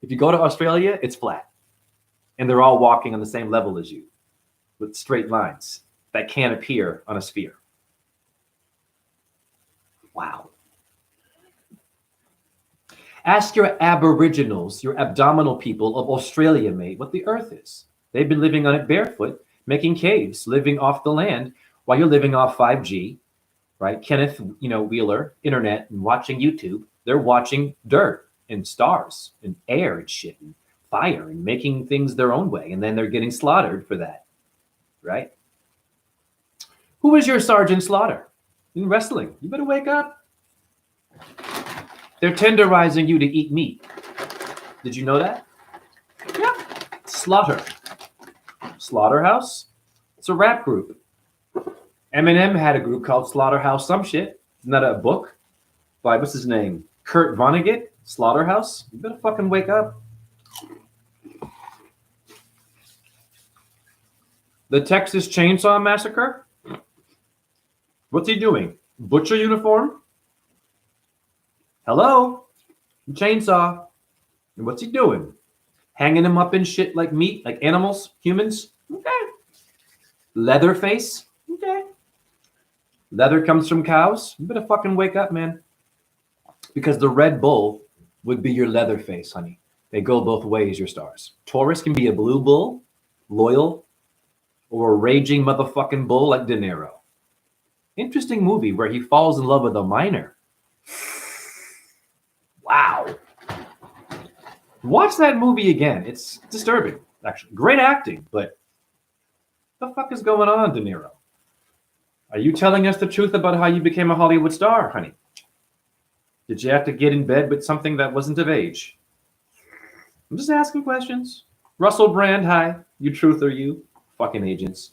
If you go to Australia, it's flat. And they're all walking on the same level as you, with straight lines that can't appear on a sphere. Wow. Ask your aboriginals, your abdominal people of Australia, mate, what the earth is. They've been living on it barefoot, making caves, living off the land, while you're living off 5G, right? Kenneth, Wheeler, internet, and watching YouTube. They're watching dirt and stars and air and shit and fire and making things their own way. And then they're getting slaughtered for that, right? Who is your Sergeant Slaughter in wrestling? You better wake up. They're tenderizing you to eat meat. Did you know that? Yeah. Slaughter. Slaughterhouse? It's a rap group. Eminem had a group called Slaughterhouse some shit. Isn't that a book? By, what's his name? Kurt Vonnegut? Slaughterhouse? You better fucking wake up. The Texas Chainsaw Massacre? What's he doing? Butcher uniform? Hello? Chainsaw. And what's he doing? Hanging him up in shit like meat, like animals, humans? Okay. Leatherface? Okay. Leather comes from cows? You better fucking wake up, man. Because the Red Bull would be your Leatherface, honey. They go both ways, your stars. Taurus can be a blue bull, loyal, or a raging motherfucking bull like De Niro. Interesting movie where he falls in love with a miner. Wow. Watch that movie again. It's disturbing, actually. Great acting, but what the fuck is going on, De Niro? Are you telling us the truth about how you became a Hollywood star, honey? Did you have to get in bed with something that wasn't of age? I'm just asking questions. Russell Brand, hi. You truth or you? Fucking agents.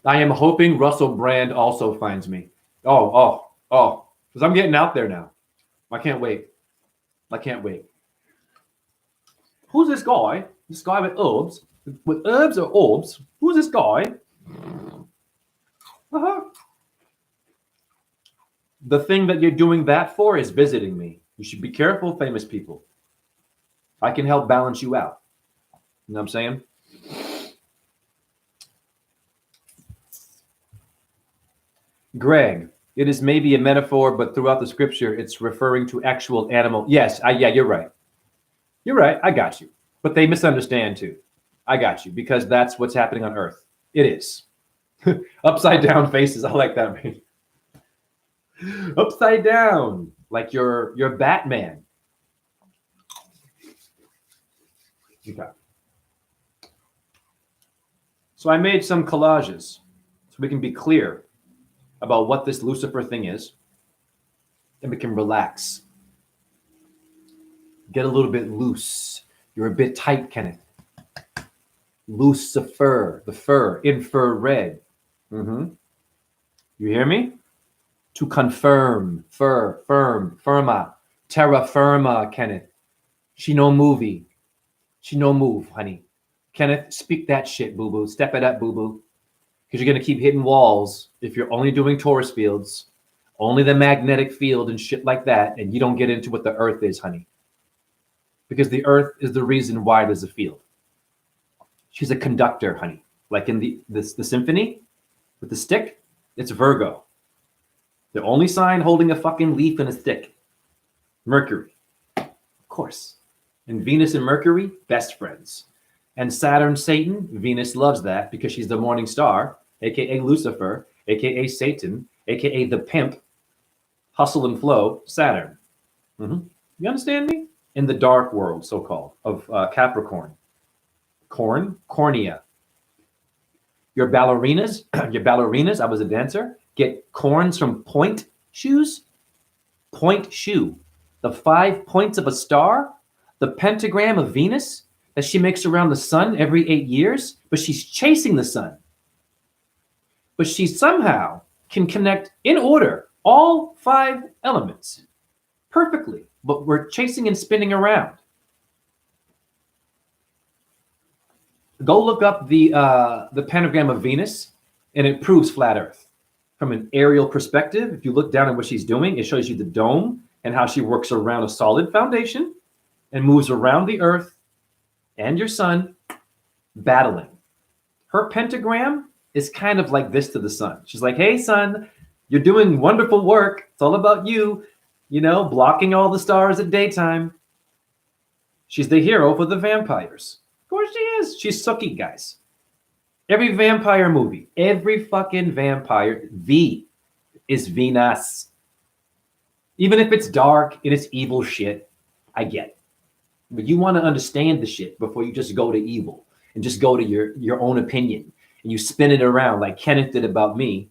I am hoping Russell Brand also finds me. Oh. Because I'm getting out there now. I can't wait. I can't wait. Who's this guy? This guy with herbs? With herbs or orbs? Who's this guy? Uh-huh. The thing that you're doing that for is visiting me. You should be careful, famous people. I can help balance you out. You know what I'm saying? Greg, it is maybe a metaphor, but throughout the scripture, it's referring to actual animal. Yes, yeah, you're right. You're right. I got you. But they misunderstand too. I got you, because that's what's happening on Earth. It is. Upside down faces. I like that, man. Upside down, like you're Batman. Okay. So I made some collages so we can be clear about what this Lucifer thing is, and we can relax. Get a little bit loose. You're a bit tight, Kenneth. Lucifer, the fur, infrared. You hear me? To confirm, firma, terra firma, Kenneth. She no movie. She no move, honey. Kenneth, speak that shit, boo-boo. Step it up, boo-boo. Because you're going to keep hitting walls if you're only doing Torus fields, only the magnetic field and shit like that, and you don't get into what the earth is, honey. Because the earth is the reason why there's a field. She's a conductor, honey. Like in the symphony with the stick, it's Virgo. The only sign holding a fucking leaf and a stick. Mercury. Of course. And Venus and Mercury, best friends. And Saturn, Satan, Venus loves that because she's the morning star, aka Lucifer, aka Satan, aka the pimp. Hustle and flow, Saturn. You understand me? In the dark world, so-called, of Capricorn. Cornea. Your ballerinas, I was a dancer, get corns from point shoes. Point shoe. The 5 points of a star, the pentagram of Venus that she makes around the sun every 8 years, but she's chasing the sun. But she somehow can connect in order all 5 elements perfectly, but we're chasing and spinning around. Go look up the pentagram of Venus, and it proves flat Earth. From an aerial perspective, if you look down at what she's doing, it shows you the dome and how she works around a solid foundation and moves around the Earth and your sun, battling. Her pentagram is kind of like this to the sun. She's like, hey, sun, you're doing wonderful work. It's all about you, blocking all the stars at daytime. She's the hero for the vampires. Of course she is. She's Sookie, guys. Every vampire movie, every fucking vampire, V is Venus. Even if it's dark and it's evil shit, I get it. But you want to understand the shit before you just go to evil and just go to your own opinion and you spin it around like Kenneth did about me.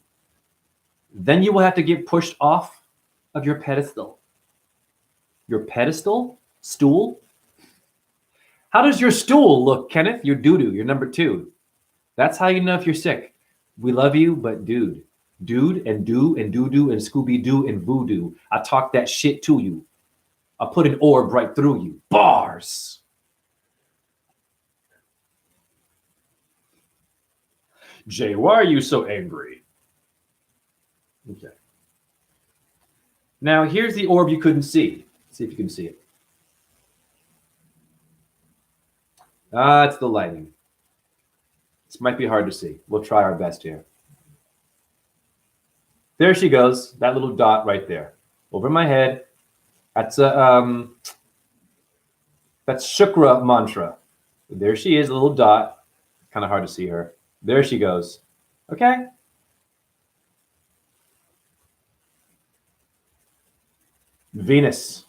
Then you will have to get pushed off of your pedestal. Your pedestal? Stool? How does your stool look, Kenneth? Your doo-doo, your number 2. That's how you know if you're sick. We love you, but dude and do and doo-doo and Scooby-Doo and voodoo. I talk that shit to you. I put an orb right through you. Bars. Jay, why are you so angry? Okay. Now, here's the orb you couldn't see. See if you can see it. It's the lighting. This might be hard to see. We'll try our best here. There she goes. That little dot right there. Over my head. That's a that's Shukra mantra. There she is, a little dot. Kind of hard to see her. There she goes. Okay. Venus.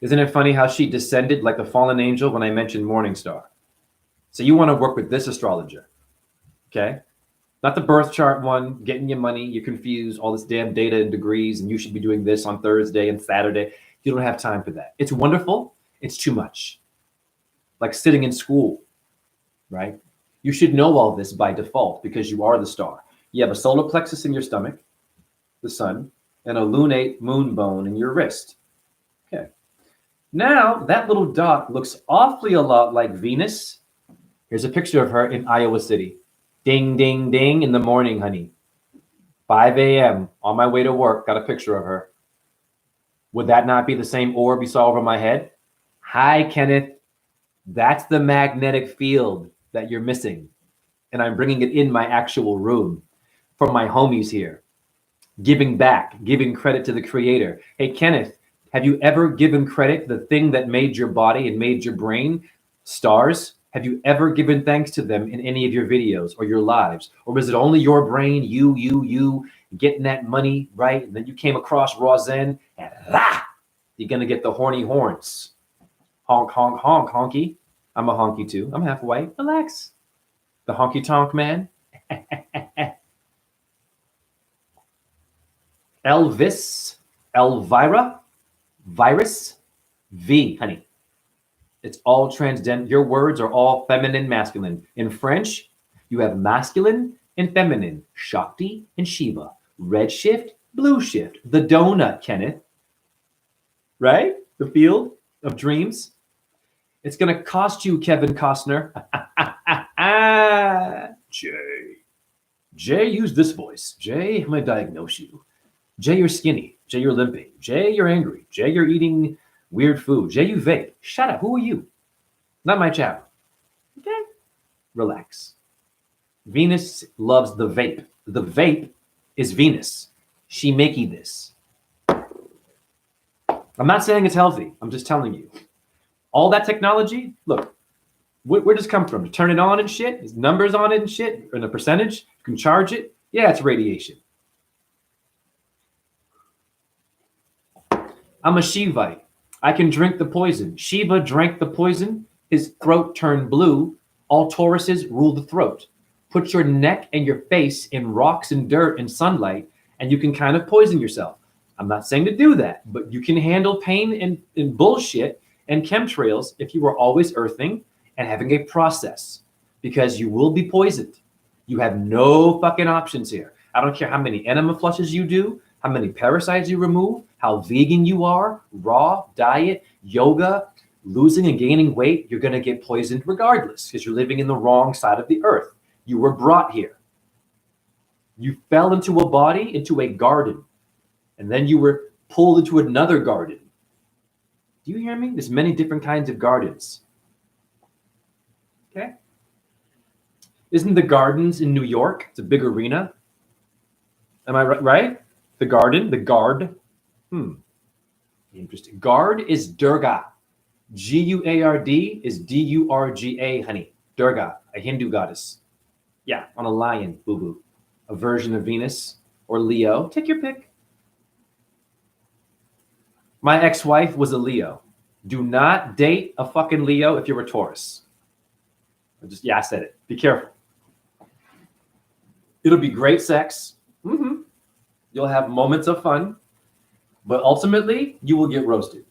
Isn't it funny how she descended like a fallen angel when I mentioned Morning Star? So you want to work with this astrologer, okay? Not the birth chart one, getting you money. You're confused, all this damn data and degrees, and you should be doing this on Thursday and Saturday. You don't have time for that. It's wonderful. It's too much. Like sitting in school, right? You should know all this by default because you are the star. You have a solar plexus in your stomach, the sun. and a lunate moon bone in your wrist. Okay. Now, that little dot looks awfully a lot like Venus. Here's a picture of her in Iowa City. Ding, ding, ding in the morning, honey. 5 a.m. on my way to work, got a picture of her. Would that not be the same orb you saw over my head? Hi, Kenneth. That's the magnetic field that you're missing. And I'm bringing it in my actual room for my homies here. Giving back, giving credit to the creator. Hey, Kenneth, have you ever given credit to the thing that made your body and made your brain? Stars? Have you ever given thanks to them in any of your videos or your lives? Or was it only your brain, you, getting that money, right? And then you came across raw zen and you're going to get the horny horns. Honk, honk, honk, honky. I'm a honky too. I'm half white. Relax. The honky tonk man. Elvis, Elvira, virus, V, honey. It's all transgender. Your words are all feminine, masculine. In French, you have masculine and feminine, Shakti and Shiva, red shift, blue shift, the donut, Kenneth. Right? The field of dreams. It's going to cost you, Kevin Costner. Jay, use this voice. Jay, I'm going to diagnose you. Jay, you're skinny. Jay, you're limping. Jay, you're angry. Jay, you're eating weird food. Jay, you vape. Shut up. Who are you? Not my channel. Okay? Relax. Venus loves the vape. The vape is Venus. She makey this. I'm not saying it's healthy. I'm just telling you. All that technology, look, where does it come from? To turn it on and shit? There's numbers on it and shit? And a percentage? You can charge it? Yeah, it's radiation. I'm a Shivite. I can drink the poison. Shiva drank the poison. His throat turned blue. All Tauruses rule the throat. Put your neck and your face in rocks and dirt and sunlight, and you can kind of poison yourself. I'm not saying to do that, but you can handle pain and bullshit and chemtrails if you are always earthing and having a process, because you will be poisoned. You have no fucking options here. I don't care how many enema flushes you do, how many parasites you remove, how vegan you are, raw, diet, yoga, losing and gaining weight, you're going to get poisoned regardless because you're living in the wrong side of the earth. You were brought here. You fell into a body, into a garden, and then you were pulled into another garden. Do you hear me? There's many different kinds of gardens. Okay? Isn't the Gardens in New York? It's a big arena. Am I right? The garden, the guard. Interesting. Guard is Durga. G-U-A-R-D is D-U-R-G-A, honey. Durga, a Hindu goddess. Yeah, on a lion, boo-boo. A version of Venus or Leo. Take your pick. My ex-wife was a Leo. Do not date a fucking Leo if you're a Taurus. I said it. Be careful. It'll be great sex. You'll have moments of fun. But ultimately, you will get roasted.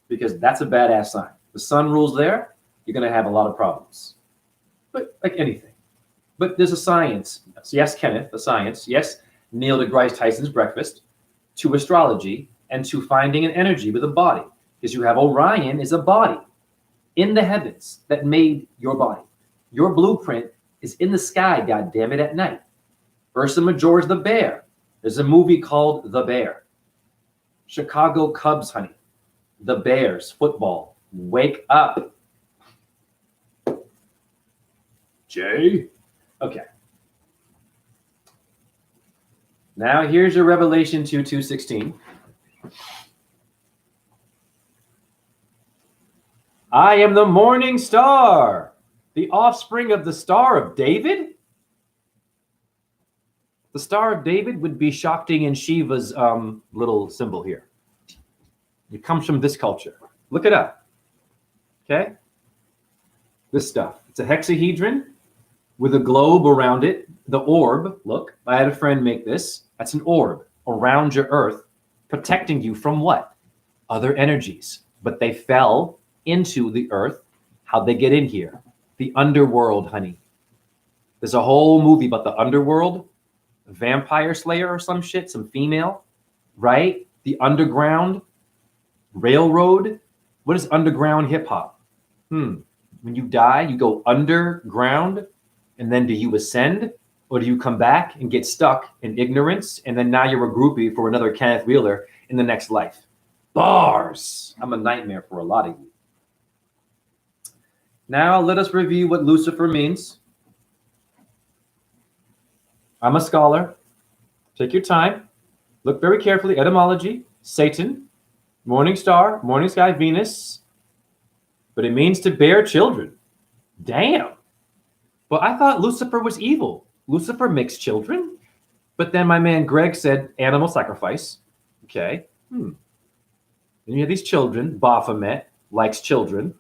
Because that's a badass sign. The sun rules there. You're going to have a lot of problems. But like anything. But there's a science. Yes, Kenneth, a science. Yes, Neil deGrasse Tyson's breakfast. To astrology and to finding an energy with a body. Because you have Orion is a body in the heavens that made your body. Your blueprint is in the sky, goddammit, at night. Ursa Major's the bear. There's a movie called The Bear. Chicago Cubs, honey. The Bears, football. Wake up. Jay? Okay. Now here's your Revelation 2:16. I am the morning star, the offspring of the Star of David. The Star of David would be Shakti and Shiva's little symbol here. It comes from this culture. Look it up. Okay? This stuff. It's a hexahedron with a globe around it. The orb, look, I had a friend make this. That's an orb around your earth, protecting you from what? Other energies. But they fell into the earth. How'd they get in here? The underworld, honey. There's a whole movie about the underworld. Vampire Slayer or some shit, some female. right? The underground railroad. What is underground hip hop? When you die, you go underground, and then do you ascend, or do you come back and get stuck in ignorance, and then now you're a groupie for another Kenneth Wheeler in the next life? Bars. I'm a nightmare for a lot of you. Now let us review what Lucifer means. I'm a scholar. Take your time. Look very carefully. Etymology, Satan, morning star, morning sky, Venus. But it means to bear children. Damn. But I thought Lucifer was evil. Lucifer makes children? But then my man Greg said animal sacrifice. Okay. Then you have these children. Baphomet likes children.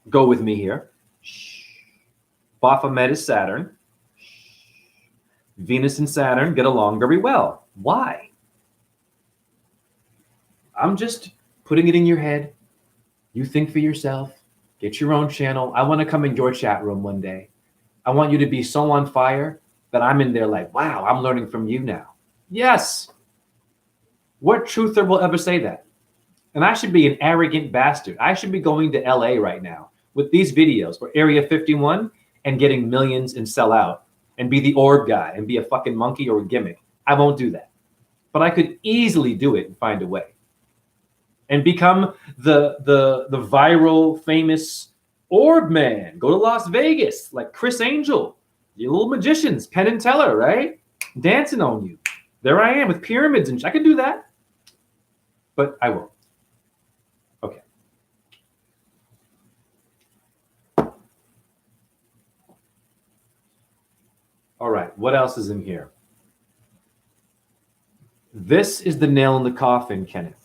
Go with me here. Baphomet is Saturn. Venus and Saturn get along very well. Why? I'm just putting it in your head. You think for yourself. Get your own channel. I want to come in your chat room one day. I want you to be so on fire that I'm in there like, wow, I'm learning from you now. Yes. What truther will ever say that? And I should be an arrogant bastard. I should be going to LA right now with these videos or Area 51 and getting millions and sell out and be the orb guy and be a fucking monkey or a gimmick. I won't do that. But I could easily do it and find a way. And become the viral famous orb man. Go to Las Vegas like Chris Angel. You little magicians, Penn and Teller, right? Dancing on you. There I am with pyramids and I could do that. But I won't. Okay. All right, what else is in here? This is the nail in the coffin, Kenneth.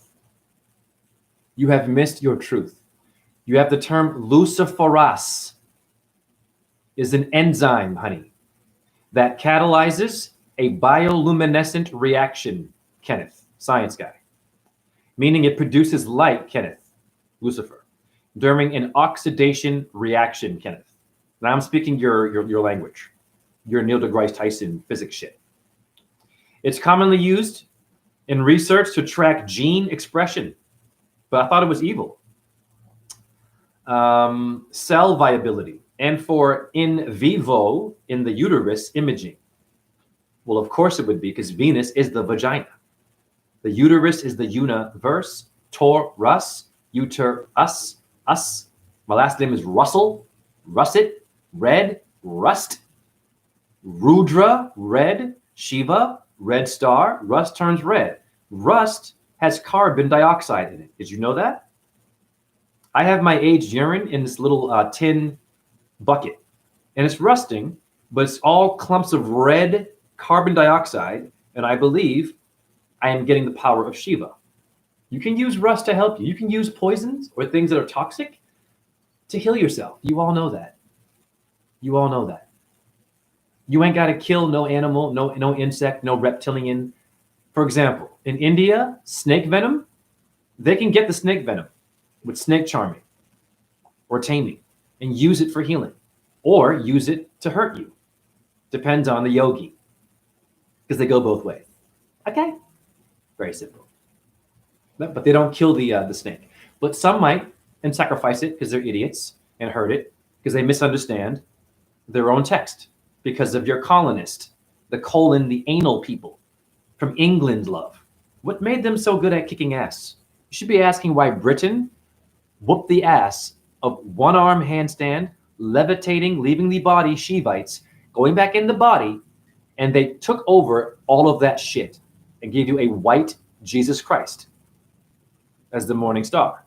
You have missed your truth. You have the term luciferase is an enzyme, honey, that catalyzes a bioluminescent reaction, Kenneth, science guy, meaning it produces light, Kenneth, Lucifer, during an oxidation reaction, Kenneth. Now I'm speaking your language, your Neil deGrasse Tyson physics shit. It's commonly used in research to track gene expression, but I thought it was evil. Cell viability, and for in vivo, in the uterus, imaging. Well, of course it would be, because Venus is the vagina. The uterus is the universe. Torus, uterus, us. My last name is Russell, Russet, Red, Rust. Rudra, red. Shiva, red star. Rust turns red. Rust has carbon dioxide in it. Did you know that? I have my aged urine in this little tin bucket, and it's rusting, but it's all clumps of red carbon dioxide, and I believe I am getting the power of Shiva. You can use rust to help you. You can use poisons or things that are toxic to heal yourself. You all know that. You all know that. You ain't got to kill no animal, no insect, no reptilian. For example, in India, snake venom, they can get the snake venom with snake charming or taming and use it for healing or use it to hurt you. Depends on the yogi, because they go both ways. Okay? Very simple. But they don't kill the snake. But some might and sacrifice it because they're idiots and hurt it because they misunderstand their own text because of your colonist, the anal people from England, love. What made them so good at kicking ass? You should be asking why Britain whooped the ass of one-arm handstand, levitating, leaving the body, Shivites, going back in the body, and they took over all of that shit and gave you a white Jesus Christ as the morning star,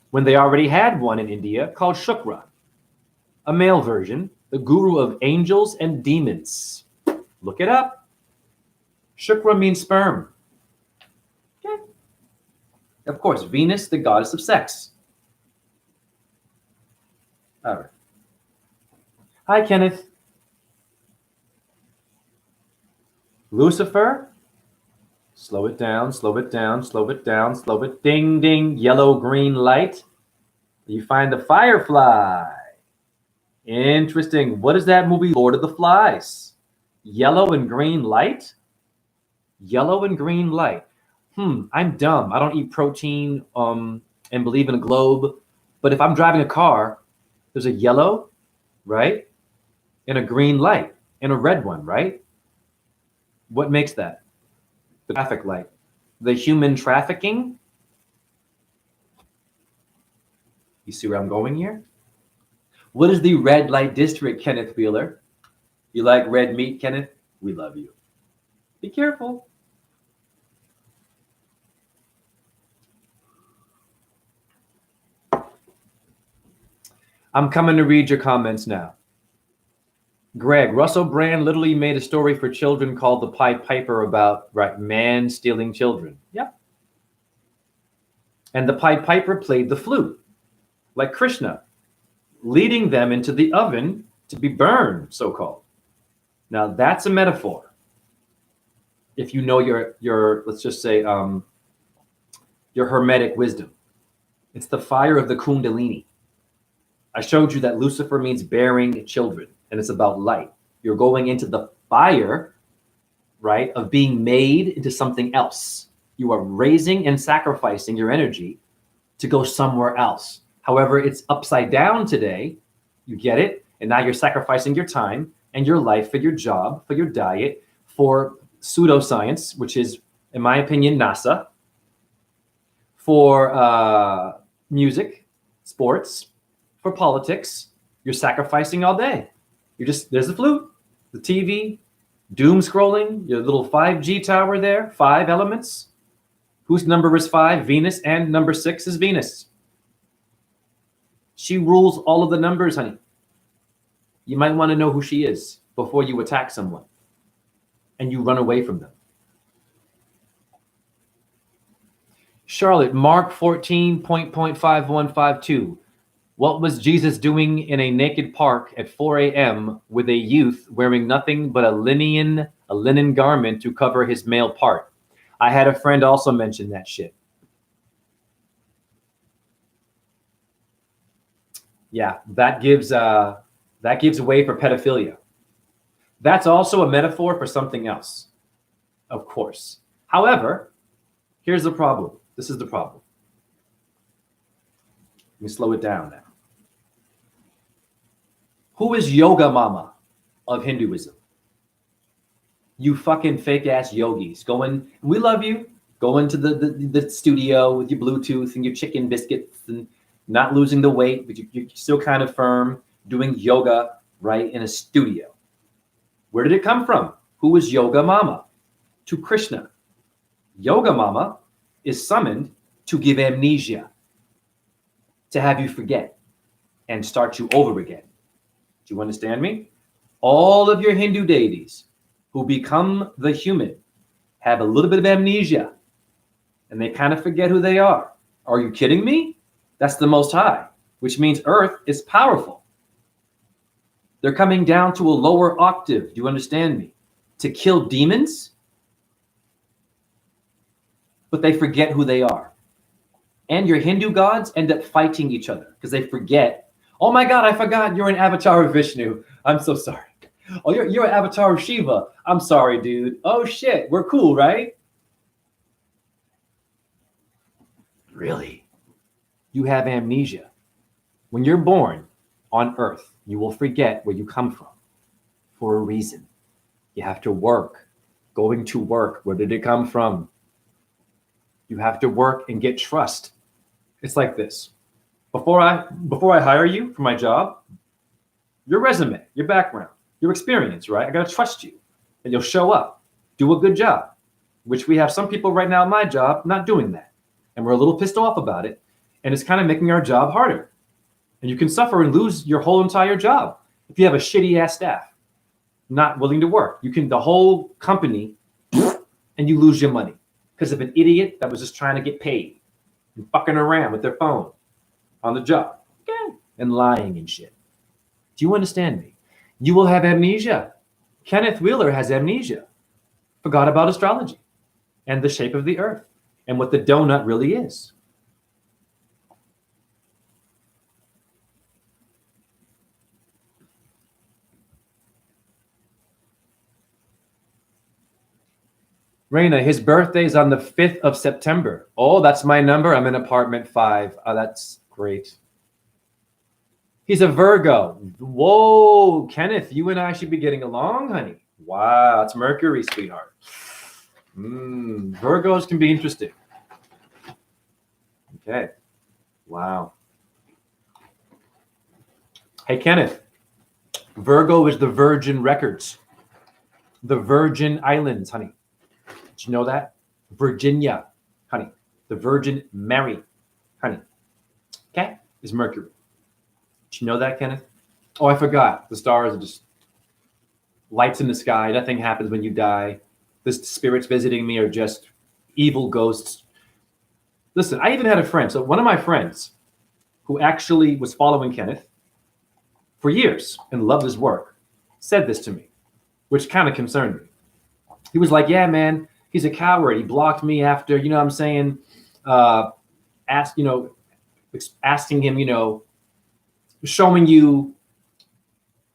when they already had one in India called Shukra, a male version, the guru of angels and demons. Look it up. Shukra means sperm. Okay. Of course, Venus, the goddess of sex. All right. Hi, Kenneth. Lucifer. Slow it down, slow it down, slow it down, slow it. Ding, ding, yellow, green light. You find the firefly. Interesting. What is that movie, Lord of the Flies? Yellow and green light? Yellow and green light. I'm dumb. I don't eat protein and believe in a globe. But if I'm driving a car, there's a yellow, right? And a green light and a red one, right? What makes that? The traffic light. The human trafficking. You see where I'm going here? What is the red light district, Kenneth Wheeler? You like red meat, Kenneth? We love you. Be careful. I'm coming to read your comments now. Greg, Russell Brand literally made a story for children called The Pied Piper about, right, man stealing children. Yep. And the Pied Piper played the flute, like Krishna, leading them into the oven to be burned, so-called. Now, that's a metaphor. If you know your let's just say, your Hermetic wisdom. It's the fire of the Kundalini. I showed you that Lucifer means bearing children, and it's about light. You're going into the fire, right, of being made into something else. You are raising and sacrificing your energy to go somewhere else. However, it's upside down today. You get it? And now you're sacrificing your time and your life for your job, for your diet, for pseudoscience, which is, in my opinion, NASA, for music, sports, for politics. You're sacrificing all day. There's the flute, the TV, doom scrolling, your little 5G tower there, 5 elements. Whose number is 5? Venus, and number 6 is Venus. She rules all of the numbers, honey. You might want to know who she is before you attack someone and you run away from them. Charlotte, Mark 14.5152. What was Jesus doing in a naked park at 4 a.m. with a youth wearing nothing but a linen garment to cover his male part? I had a friend also mention that shit. Yeah, that gives way for pedophilia. That's also a metaphor for something else, of course. However, here's the problem. This is the problem. Let me slow it down now. Who is Yoga Mama of Hinduism? You fucking fake ass yogis. We love you. Go into the studio with your Bluetooth and your chicken biscuits and not losing the weight, but you're still kind of firm, doing yoga, right, in a studio. Where did it come from? Who is Yoga Mama? To Krishna. Yoga Mama is summoned to give amnesia, to have you forget and start you over again. Do you understand me? All of your Hindu deities who become the human have a little bit of amnesia and they kind of forget who they are. Are you kidding me? That's the Most High, which means Earth is powerful. They're coming down to a lower octave. Do you understand me? To kill demons, but they forget who they are. And your Hindu gods end up fighting each other because they forget. Oh my God, I forgot you're an avatar of Vishnu. I'm so sorry. Oh, you're an avatar of Shiva. I'm sorry, dude. Oh shit, we're cool, right? Really? You have amnesia. When you're born on Earth, you will forget where you come from for a reason. You have to work. Going to work, where did it come from? You have to work and get trust. It's like this. Before I hire you for my job, your resume, your background, your experience, right? I got to trust you and you'll show up, do a good job, which we have some people right now at my job not doing that. And we're a little pissed off about it. And it's kind of making our job harder. And you can suffer and lose your whole entire job if you have a shitty ass staff not willing to work. The whole company, and you lose your money because of an idiot that was just trying to get paid and fucking around with their phone on the job, okay, and lying and shit. Do you understand me? You will have amnesia. Kenneth Wheeler has amnesia. Forgot about astrology and the shape of the earth and what the donut really is. Raina, his birthday's on the 5th of September. Oh, that's my number. I'm in apartment 5. Oh, that's great. He's a Virgo. Whoa, Kenneth, you and I should be getting along, honey. Wow, it's Mercury, sweetheart. Virgos can be interesting. Okay. Wow. Hey, Kenneth. Virgo is the Virgin Records. The Virgin Islands, honey. Did you know that? Virginia, honey. The Virgin Mary, honey. Okay? Is Mercury. Did you know that, Kenneth? Oh, I forgot. The stars are just lights in the sky. Nothing happens when you die. The spirits visiting me are just evil ghosts. Listen, I even had a friend. So one of my friends who actually was following Kenneth for years and loved his work said this to me, which kind of concerned me. He was like, yeah, man, he's a coward. He blocked me after, you know what I'm saying, asking him, showing you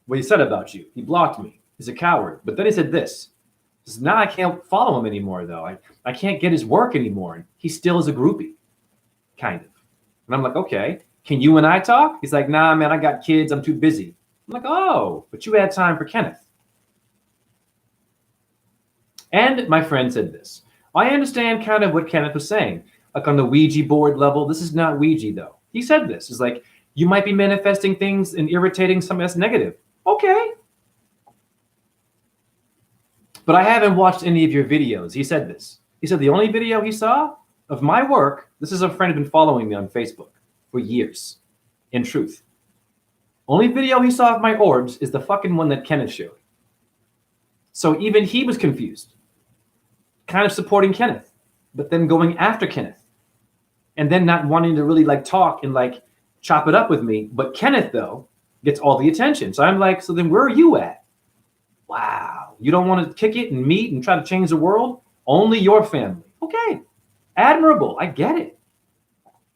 what he said about you. He blocked me. He's a coward. But then he said this. He says, now I can't follow him anymore, though. I can't get his work anymore. And he still is a groupie, kind of. And I'm like, okay, can you and I talk? He's like, nah, man, I got kids. I'm too busy. I'm like, oh, but you had time for Kenneth. And my friend said this. I understand kind of what Kenneth was saying. Like on the Ouija board level, this is not Ouija, though. He said this. It's like, you might be manifesting things and irritating something that's negative. Okay. But I haven't watched any of your videos. He said this. He said the only video he saw of my work, this is a friend who's been following me on Facebook for years, in truth. Only video he saw of my orbs is the fucking one that Kenneth showed. So even he was confused, kind of supporting Kenneth, but then going after Kenneth, and then not wanting to really like talk and like chop it up with me. But Kenneth, though, gets all the attention. So I'm like, so then where are you at? Wow. You don't want to kick it and meet and try to change the world? Only your family. Okay. Admirable. I get it.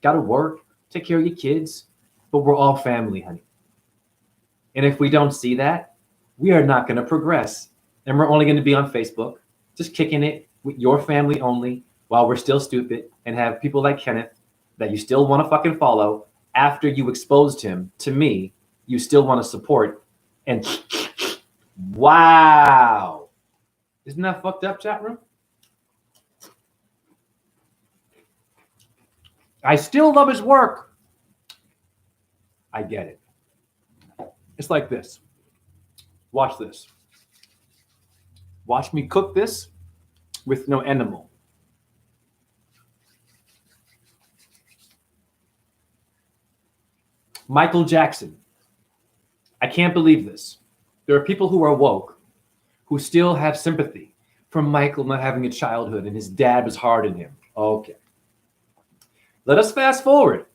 Got to work, take care of your kids, but we're all family, honey. And if we don't see that, we are not going to progress. And we're only going to be on Facebook, just kicking it with your family only while we're still stupid and have people like Kenneth that you still want to fucking follow after you exposed him to me, you still want to support. And wow. Isn't that fucked up, chat room? I still love his work. I get it. It's like this. Watch this. Watch me cook this with no animal. Michael Jackson. I can't believe this. There are people who are woke who still have sympathy for Michael not having a childhood and his dad was hard on him. Okay. Let us fast forward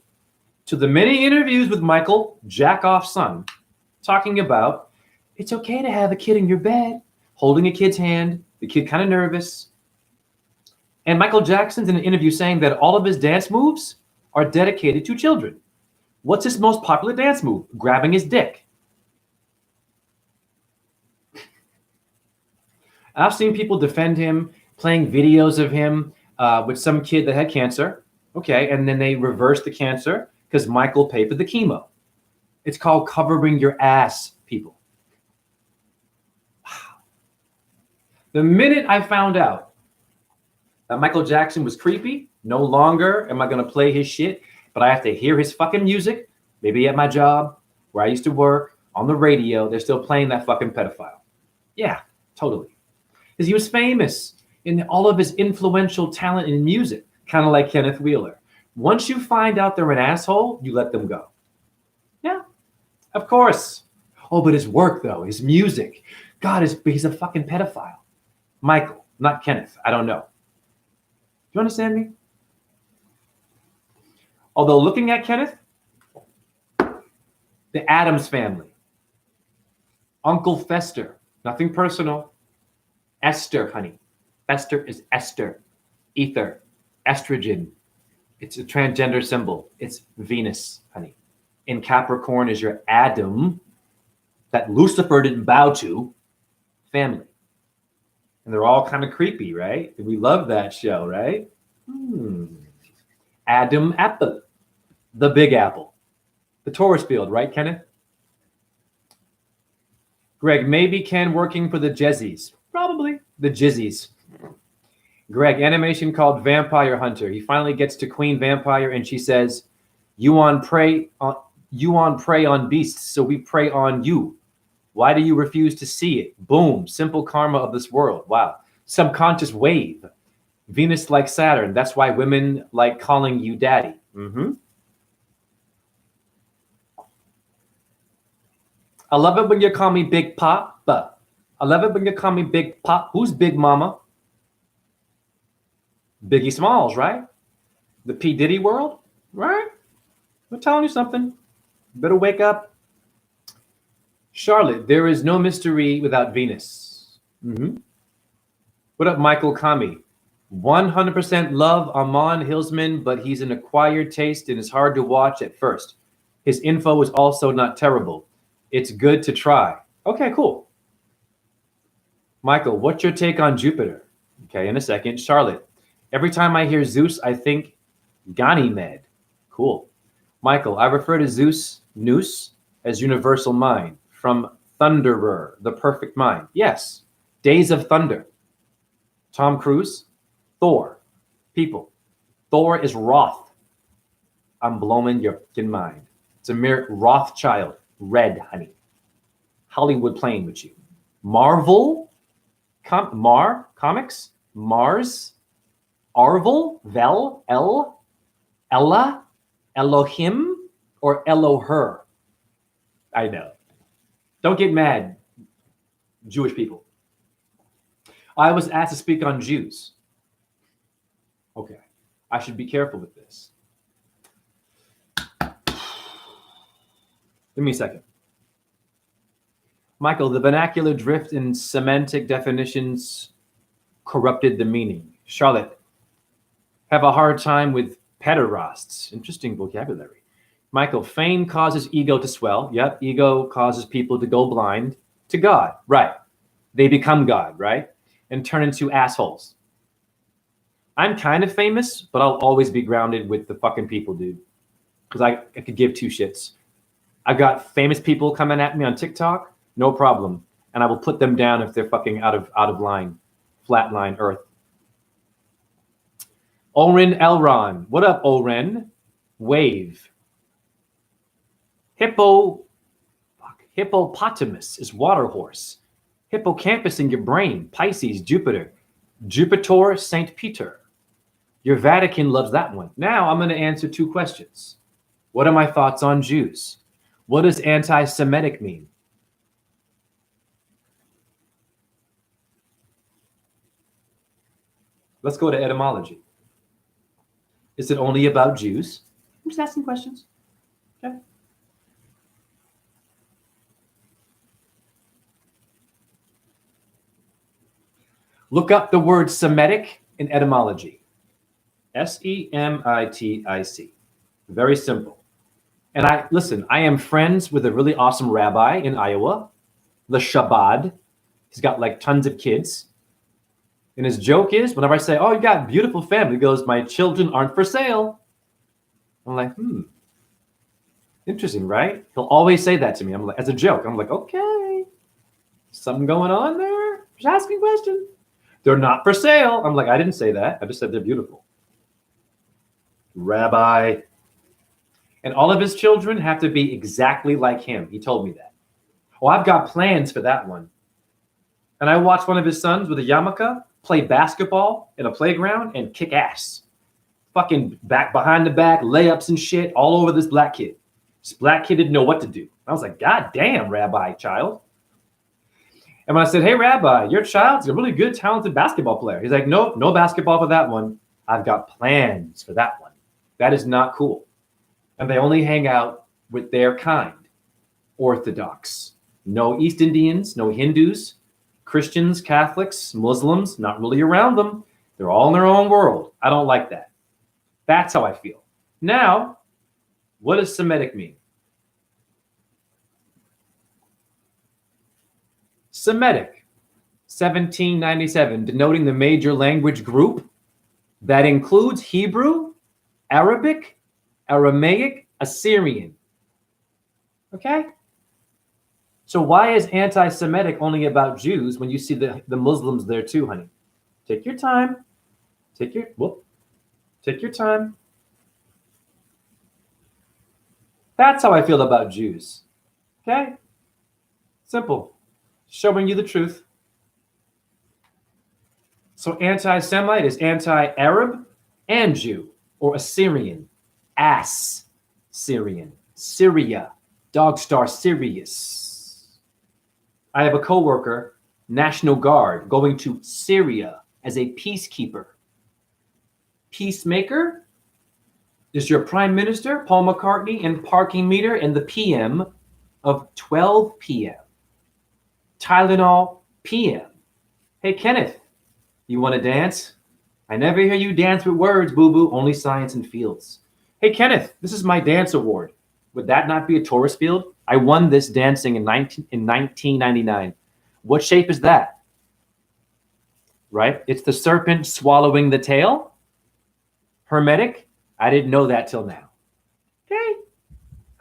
to the many interviews with Michael, Jackoff's son, talking about it's okay to have a kid in your bed, holding a kid's hand, the kid kind of nervous. And Michael Jackson's in an interview saying that all of his dance moves are dedicated to children. What's his most popular dance move? Grabbing his dick. I've seen people defend him, playing videos of him with some kid that had cancer. Okay, and then they reversed the cancer because Michael paid for the chemo. It's called covering your ass, people. Wow. The minute I found out that Michael Jackson was creepy, no longer am I going to play his shit, but I have to hear his fucking music, maybe at my job, where I used to work, on the radio, they're still playing that fucking pedophile. Yeah, totally. Because he was famous in all of his influential talent in music, kind of like Kenneth Wheeler. Once you find out they're an asshole, you let them go. Yeah, of course. Oh, but his work, though, his music. God, he's a fucking pedophile. Michael, not Kenneth. I don't know. Do you understand me? Although looking at Kenneth, the Addams family, Uncle Fester, nothing personal. Esther, honey. Fester is Esther, ether, estrogen. It's a transgender symbol. It's Venus, honey. In Capricorn is your Adam that Lucifer didn't bow to, family. And they're all kind of creepy, right? We love that show, right? Adam Apple, the Big Apple, the Torus field, right, Kenneth? Greg, maybe Ken working for the Jezzies. Probably the Jizzies. Greg, animation called Vampire Hunter. He finally gets to Queen Vampire and she says, you on prey on beasts, so we prey on you. Why do you refuse to see it? Boom. Simple karma of this world. Wow. Subconscious wave. Venus like Saturn. That's why women like calling you daddy. I love it when you call me Big Papa. I love it when you call me Big Pop. Who's Big Mama? Biggie Smalls, right? The P. Diddy world, right? I'm telling you something. Better wake up. Charlotte, there is no mystery without Venus. What up, Michael Kami? 100% love Amon Hillsman, but he's an acquired taste and is hard to watch at first. His info is also not terrible. It's good to try. Okay, cool. Michael, what's your take on Jupiter? Okay, in a second. Charlotte, every time I hear Zeus, I think Ganymede. Cool. Michael, I refer to Zeus, Nous, as universal mind, from Thunderer, the perfect mind. Yes, Days of Thunder. Tom Cruise, Thor. People, Thor is Roth. I'm blowing your fucking mind. It's a mere Rothschild, red, honey. Hollywood playing with you. Marvel, Comics, Mars, Arvel, Vel, El, Ella, Elohim, or Eloher? I know. Don't get mad, Jewish people. I was asked to speak on Jews. Okay, I should be careful with this. Give me a second. Michael, the vernacular drift in semantic definitions corrupted the meaning. Charlotte, have a hard time with pederasts. Interesting vocabulary. Michael, fame causes ego to swell. Yep, ego causes people to go blind to God. Right. They become God, right? And turn into assholes. I'm kind of famous, but I'll always be grounded with the fucking people, dude. Because I could give two shits. I've got famous people coming at me on TikTok, no problem. And I will put them down if they're fucking out of line, flat line earth. Oren Elron. What up, Oren? Wave. Hippopotamus is water horse. Hippocampus in your brain. Pisces, Jupiter. Jupiter, St. Peter. Your Vatican loves that one. Now I'm going to answer two questions. What are my thoughts on Jews? What does anti-Semitic mean? Let's go to etymology. Is it only about Jews? I'm just asking questions. Okay. Look up the word Semitic in etymology. Semitic. Very simple. And I am friends with a really awesome rabbi in Iowa, the Shabbat. He's got like tons of kids. And his joke is, whenever I say, oh, you got a beautiful family, he goes, my children aren't for sale. I'm like, interesting, right? He'll always say that to me. I'm like, as a joke. I'm like, okay, something going on there? Just asking questions. They're not for sale. I'm like, I didn't say that. I just said they're beautiful. Rabbi. And all of his children have to be exactly like him. He told me that. Oh, I've got plans for that one. And I watched one of his sons with a yarmulke play basketball in a playground and kick ass. Fucking back behind the back, layups and shit all over this black kid. This black kid didn't know what to do. I was like, God damn, Rabbi child. And when I said, hey, Rabbi, your child's a really good, talented basketball player. He's like, nope, no basketball for that one. I've got plans for that one. That is not cool. And they only hang out with their kind. Orthodox. No East Indians, no Hindus, Christians, Catholics, Muslims, not really around them. They're all in their own world. I don't like that. That's how I feel. Now, what does Semitic mean? Semitic. 1797, denoting the major language group that includes Hebrew, Arabic, Aramaic, Assyrian. Okay? So why is anti-Semitic only about Jews when you see the Muslims there too, honey? Take your time. Take your time. That's how I feel about Jews. Okay? Simple. Showing you the truth. So anti-Semite is anti-Arab and Jew, or Assyrian, Syrian, Syria, dog star Sirius. I have a coworker, National Guard, going to Syria as a peacekeeper. Peacemaker is your prime minister, Paul McCartney, and parking meter in the PM of 12 p.m. Tylenol PM. Hey, Kenneth, you want to dance? I never hear you dance with words, boo-boo, only science and fields. Hey, Kenneth, this is my dance award. Would that not be a Torus field? I won this dancing in 1999. What shape is that? Right? It's the serpent swallowing the tail? Hermetic? I didn't know that till now. Okay.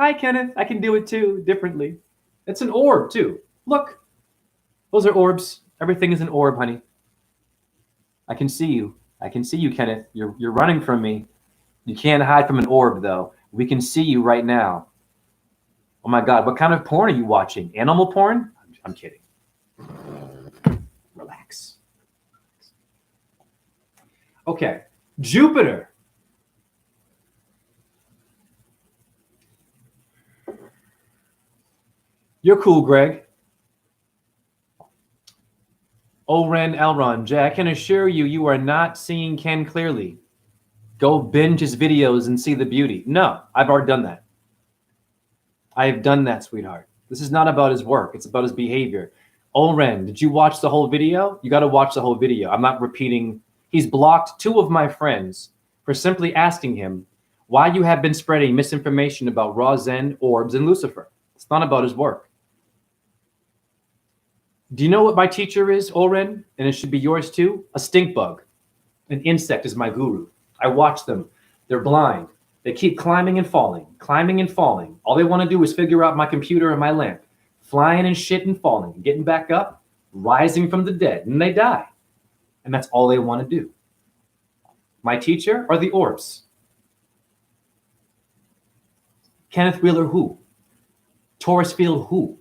Hi, Kenneth. I can do it too, differently. It's an orb too. Look. Those are orbs. Everything is an orb, honey. I can see you. I can see you, Kenneth. You're running from me. You can't hide from an orb, though. We can see you right now. Oh my God, what kind of porn are you watching? Animal porn? I'm kidding. Relax. Okay, Jupiter. You're cool, Greg. Oren Elron, Jay, I can assure you, you are not seeing Ken clearly. Go binge his videos and see the beauty. No, I've already done that. I have done that, sweetheart. This is not about his work. It's about his behavior. Oren, did you watch the whole video? You got to watch the whole video. I'm not repeating. He's blocked 2 of my friends for simply asking him why you have been spreading misinformation about raw Zen, orbs, and Lucifer. It's not about his work. Do you know what my teacher is, Oren? And it should be yours too? A stink bug. An insect is my guru. I watch them. They're blind. They keep climbing and falling, climbing and falling. All they want to do is figure out my computer and my lamp. Flying and shit and falling, getting back up, rising from the dead, and they die. And that's all they want to do. My teacher are the orbs. Kenneth Wheeler who? Torus field who?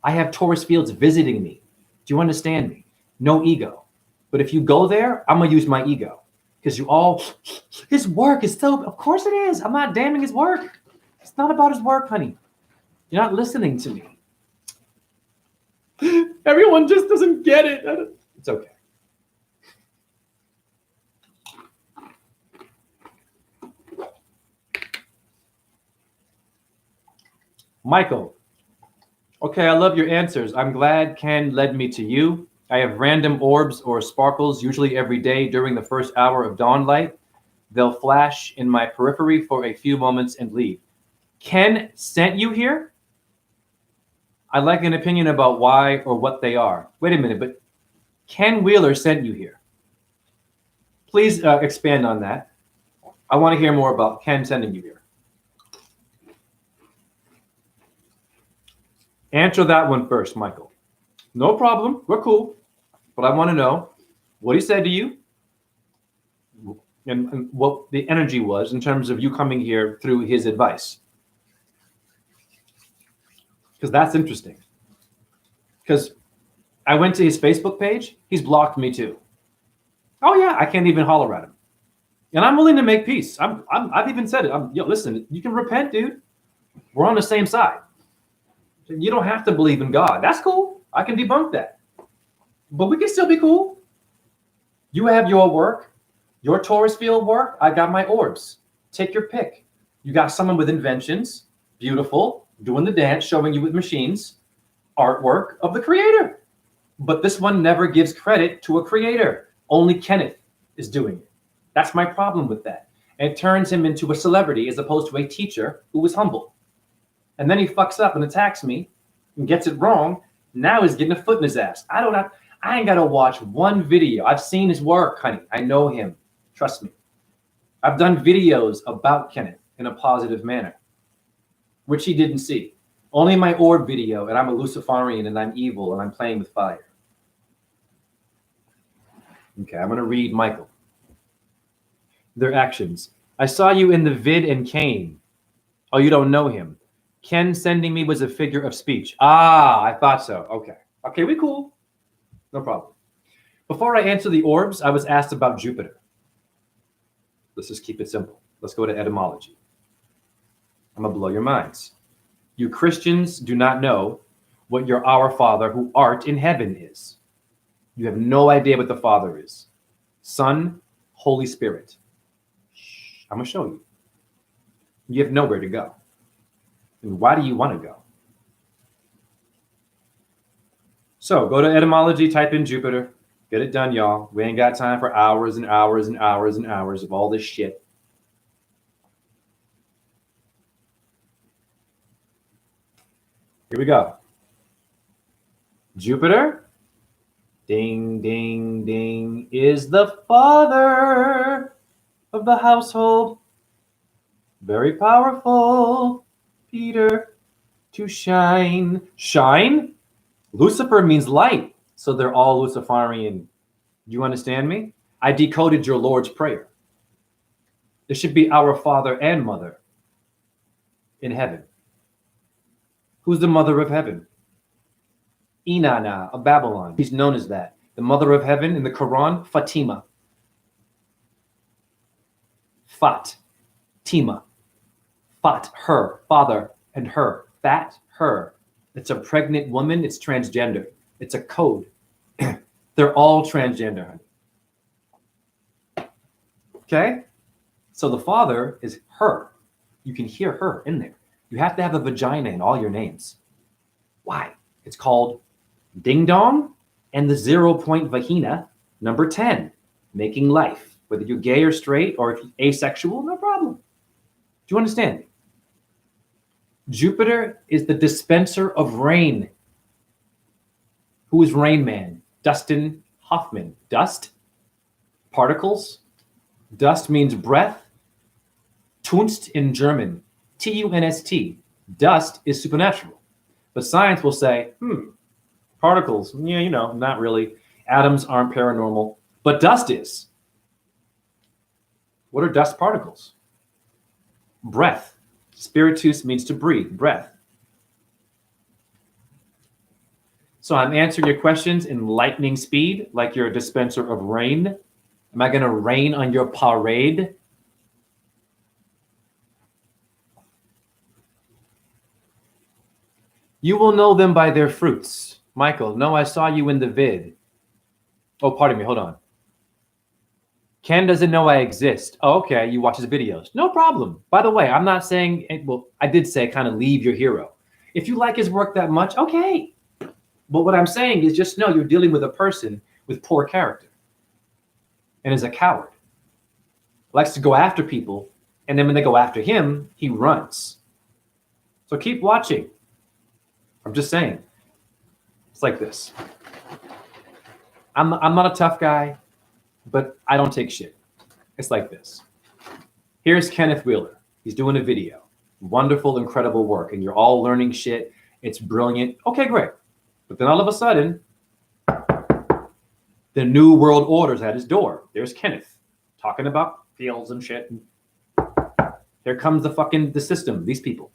I have Torus fields visiting me. Do you understand me? No ego. But if you go there, I'm going to use my ego. Because you all, his work is so, of course it is. I'm not damning his work. It's not about his work, honey. You're not listening to me. Everyone just doesn't get it. It's okay. Michael. Okay, I love your answers. I'm glad Ken led me to you. I have random orbs or sparkles usually every day during the first hour of dawn light. They'll flash in my periphery for a few moments and leave. Ken sent you here? I'd like an opinion about why or what they are. Wait a minute, but Ken Wheeler sent you here. Please expand on that. I want to hear more about Ken sending you here. Answer that one first, Michael. No problem. We're cool. But I want to know what he said to you and what the energy was in terms of you coming here through his advice. Because that's interesting. Because I went to his Facebook page. He's blocked me too. Oh, yeah. I can't even holler at him. And I'm willing to make peace. I've even said it. Listen, you can repent, dude. We're on the same side. You don't have to believe in God. That's cool. I can debunk that. But we can still be cool. You have your work, your Torus field work. I got my orbs. Take your pick. You got someone with inventions, beautiful, doing the dance, showing you with machines, artwork of the creator. But this one never gives credit to a creator. Only Kenneth is doing it. That's my problem with that. And it turns him into a celebrity as opposed to a teacher who was humble. And then he fucks up and attacks me and gets it wrong. Now he's getting a foot in his ass. I ain't got to watch one video. I've seen his work, honey. I know him. Trust me. I've done videos about Kenneth in a positive manner, which he didn't see. Only my orb video, and I'm a Luciferian, and I'm evil, and I'm playing with fire. Okay, I'm going to read Michael. Their actions. I saw you in the vid and came. Oh, you don't know him. Ken sending me was a figure of speech. Ah, I thought so. Okay. Okay, we cool. No problem. Before I answer the orbs, I was asked about Jupiter. Let's just keep it simple. Let's go to etymology. I'm going to blow your minds. You Christians do not know what your Our Father who art in heaven is. You have no idea what the Father is. Son, Holy Spirit. I'm going to show you. You have nowhere to go. And why do you want to go? So go to etymology, type in Jupiter. Get it done, y'all. We ain't got time for hours and hours and hours and hours of all this shit. Here we go. Jupiter, ding, ding, ding, is the father of the household. Very powerful, Peter, to shine. Shine? Lucifer means light, so they're all Luciferian. Do you understand me? I decoded your Lord's Prayer. There should be our Father and Mother in heaven. Who's the mother of heaven? Inanna of Babylon. She's known as that. The mother of heaven in the Quran, Fatima. Fat, Tima. Fat, her, father, and her. Fat, her. It's a pregnant woman. It's transgender. It's a code. They're all transgender, honey. Okay? So the father is her. You can hear her in there. You have to have a vagina in all your names. Why? It's called Ding Dong and the 0 point vagina, number 10, making life. Whether you're gay or straight or if you're asexual, no problem. Do you understand me? Jupiter is the dispenser of rain. Who is Rain Man? Dustin Hoffman. Dust? Particles? Dust means breath. Tunst in German. T-U-N-S-T. Dust is supernatural. But science will say, particles, yeah, not really. Atoms aren't paranormal, but dust is. What are dust particles? Breath. Spiritus means to breathe, breath. So I'm answering your questions in lightning speed, like you're a dispenser of rain. Am I going to rain on your parade? You will know them by their fruits. Michael, no, I saw you in the vid. Oh, pardon me, hold on. Ken doesn't know I exist. Oh, okay, you watch his videos. No problem. By the way, I'm not saying, well, I did say kind of leave your hero. If you like his work that much, okay. But what I'm saying is just know you're dealing with a person with poor character and is a coward. Likes to go after people, and then when they go after him, he runs. So keep watching. I'm just saying. It's like this. I'm not a tough guy, but I don't take shit. It's like this. Here's Kenneth Wheeler. He's doing a video. Wonderful, incredible work. And you're all learning shit. It's brilliant. Okay, great. But then all of a sudden, the new world order's at his door. There's Kenneth talking about fields and shit. Here comes the system, these people.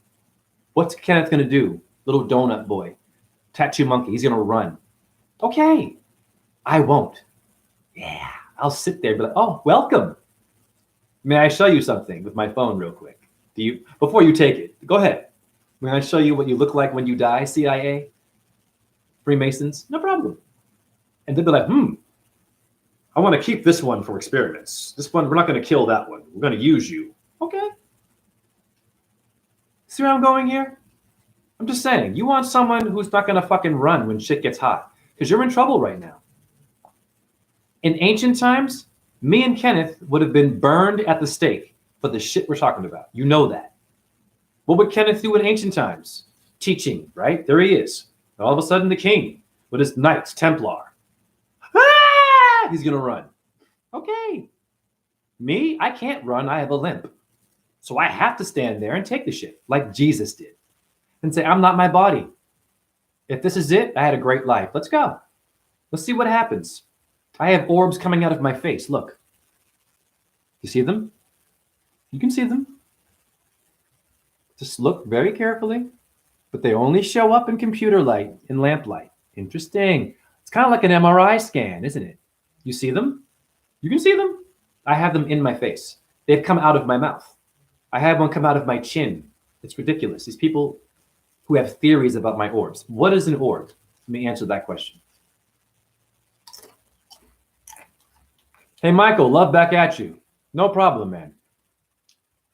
What's Kenneth going to do? Little donut boy, tattoo monkey. He's going to run. Okay. I won't. Yeah. I'll sit there and be like, oh, welcome. May I show you something with my phone real quick? Before you take it, go ahead. May I show you what you look like when you die, CIA? Freemasons? No problem. And they'll be like, I want to keep this one for experiments. This one, we're not going to kill that one. We're going to use you. Okay. See where I'm going here? I'm just saying, you want someone who's not going to fucking run when shit gets hot. Because you're in trouble right now. In ancient times, me and Kenneth would have been burned at the stake for the shit we're talking about. You know that. What would Kenneth do in ancient times? Teaching, right? There he is. All of a sudden, the king with his knights, Templar. he's going to run. Okay. Me, I can't run. I have a limp. So I have to stand there and take the shit like Jesus did and say, I'm not my body. If this is it, I had a great life. Let's go. Let's see what happens. I have orbs coming out of my face. Look. You see them? You can see them. Just look very carefully. But they only show up in computer light, in lamplight. Interesting. It's kind of like an MRI scan, isn't it? You see them? You can see them. I have them in my face. They've come out of my mouth. I have one come out of my chin. It's ridiculous. These people who have theories about my orbs. What is an orb? Let me answer that question. Hey, Michael, love back at you. No problem, man.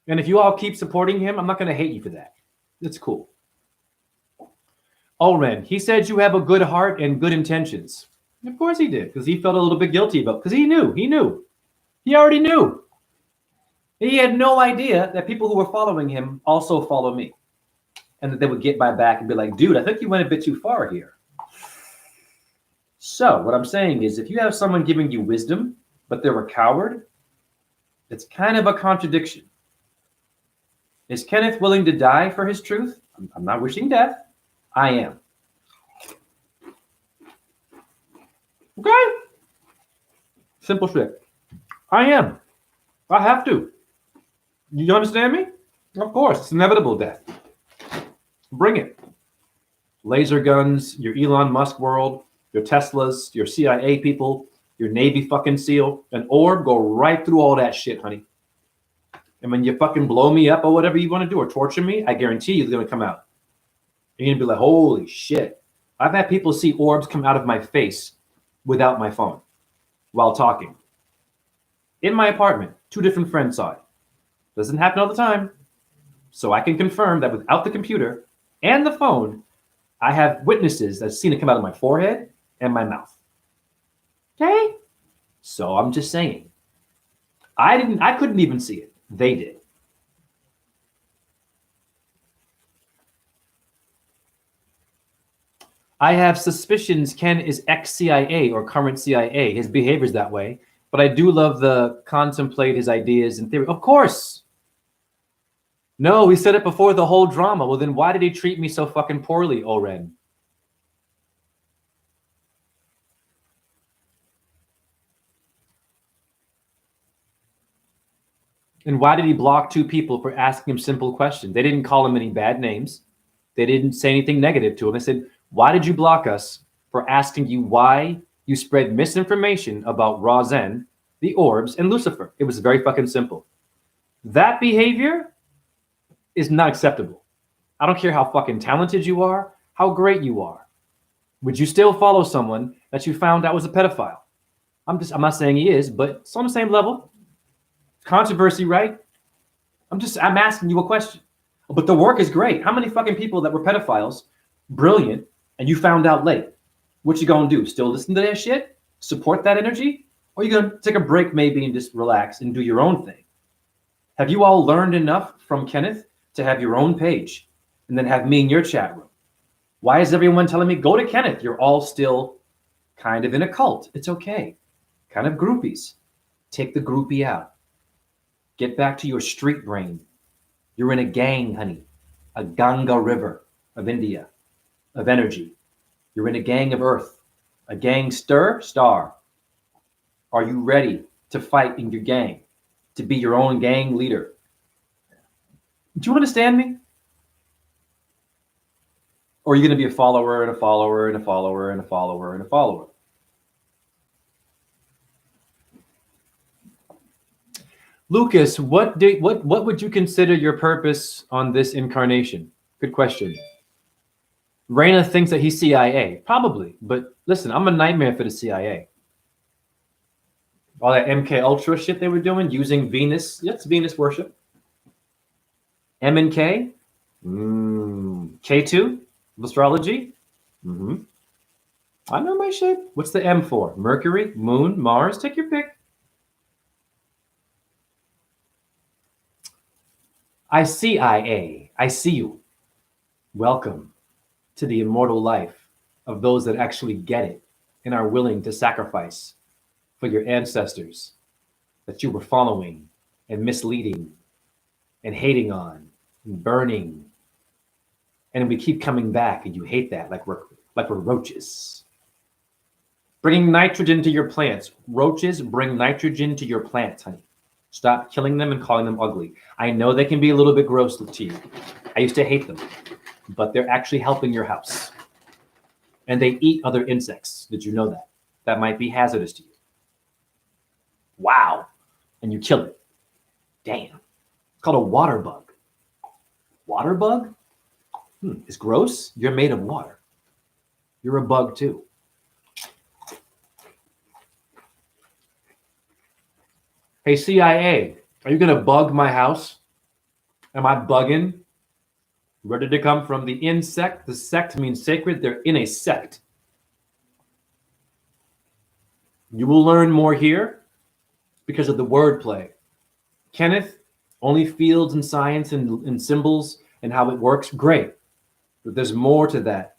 And if you all keep supporting him, I'm not going to hate you for that. It's cool. Oren, he said you have a good heart and good intentions. Of course he did, because he felt a little bit guilty about it, because he knew. He already knew. He had no idea that people who were following him also follow me. And that they would get my back and be like, dude, I think you went a bit too far here. So what I'm saying is if you have someone giving you wisdom, but they're a coward, it's kind of a contradiction. Is Kenneth willing to die for his truth? I'm not wishing death. I am. Okay? Simple shit. I am. I have to. You understand me? Of course. It's inevitable death. Bring it. Laser guns, your Elon Musk world, your Teslas, your CIA people, your Navy fucking SEAL, an orb, go right through all that shit, honey. And when you fucking blow me up or whatever you want to do or torture me, I guarantee you it's going to come out. You're going to be like, holy shit. I've had people see orbs come out of my face without my phone while talking. In my apartment, 2 different friends saw it. Doesn't happen all the time. So I can confirm that without the computer and the phone, I have witnesses that's seen it come out of my forehead and my mouth. Okay? So I'm just saying. I couldn't even see it. They did. I have suspicions Ken is ex-CIA or current CIA. His behavior's that way. But I do love the contemplate his ideas and theory. Of course. No, he said it before the whole drama. Well, then why did he treat me so fucking poorly, Oren? And why did he block 2 people for asking him simple questions? They didn't call him any bad names. They didn't say anything negative to him. They said, why did you block us for asking you why you spread misinformation about Razen, the orbs, and Lucifer? It was very fucking simple. That behavior is not acceptable. I don't care how fucking talented you are, how great you are. Would you still follow someone that you found out was a pedophile? I'm not saying he is, but it's on the same level. Controversy, right? I'm asking you a question. But the work is great. How many fucking people that were pedophiles, brilliant, and you found out late? What you gonna do? Still listen to that shit? Support that energy? Or you gonna take a break maybe and just relax and do your own thing? Have you all learned enough from Kenneth to have your own page and then have me in your chat room? Why is everyone telling me, go to Kenneth? You're all still kind of in a cult. It's okay. Kind of groupies. Take the groupie out. Get back to your street brain. You're in a gang, honey. A Ganga river of India, of energy. You're in a gang of earth. A gangster star. Are you ready to fight in your gang? To be your own gang leader? Do you understand me? Or are you going to be a follower and a follower and a follower and a follower and a follower? Lucas, what would you consider your purpose on this incarnation? Good question. Raina thinks that he's CIA. Probably. But listen, I'm a nightmare for the CIA. All that MK Ultra shit they were doing, using Venus. Yes, Venus worship. M and K. K2. Astrology. I know my shit. What's the M for? Mercury, Moon, Mars. Take your pick. I see IA. I see you. Welcome to the immortal life of those that actually get it and are willing to sacrifice for your ancestors that you were following and misleading and hating on and burning. And we keep coming back and you hate that like we're roaches. Bringing nitrogen to your plants. Roaches bring nitrogen to your plants, honey. Stop killing them and calling them ugly. I know they can be a little bit gross to you. I used to hate them, but they're actually helping your house. And they eat other insects. Did you know that? That might be hazardous to you. Wow. And you kill it. Damn. It's called a water bug. Water bug? It's gross. You're made of water. You're a bug too. Hey, CIA, are you going to bug my house? Am I bugging? Where did it come from? The insect. The sect means sacred. They're in a sect. You will learn more here because of the wordplay. Kenneth, only fields and science and symbols and how it works. Great. But there's more to that.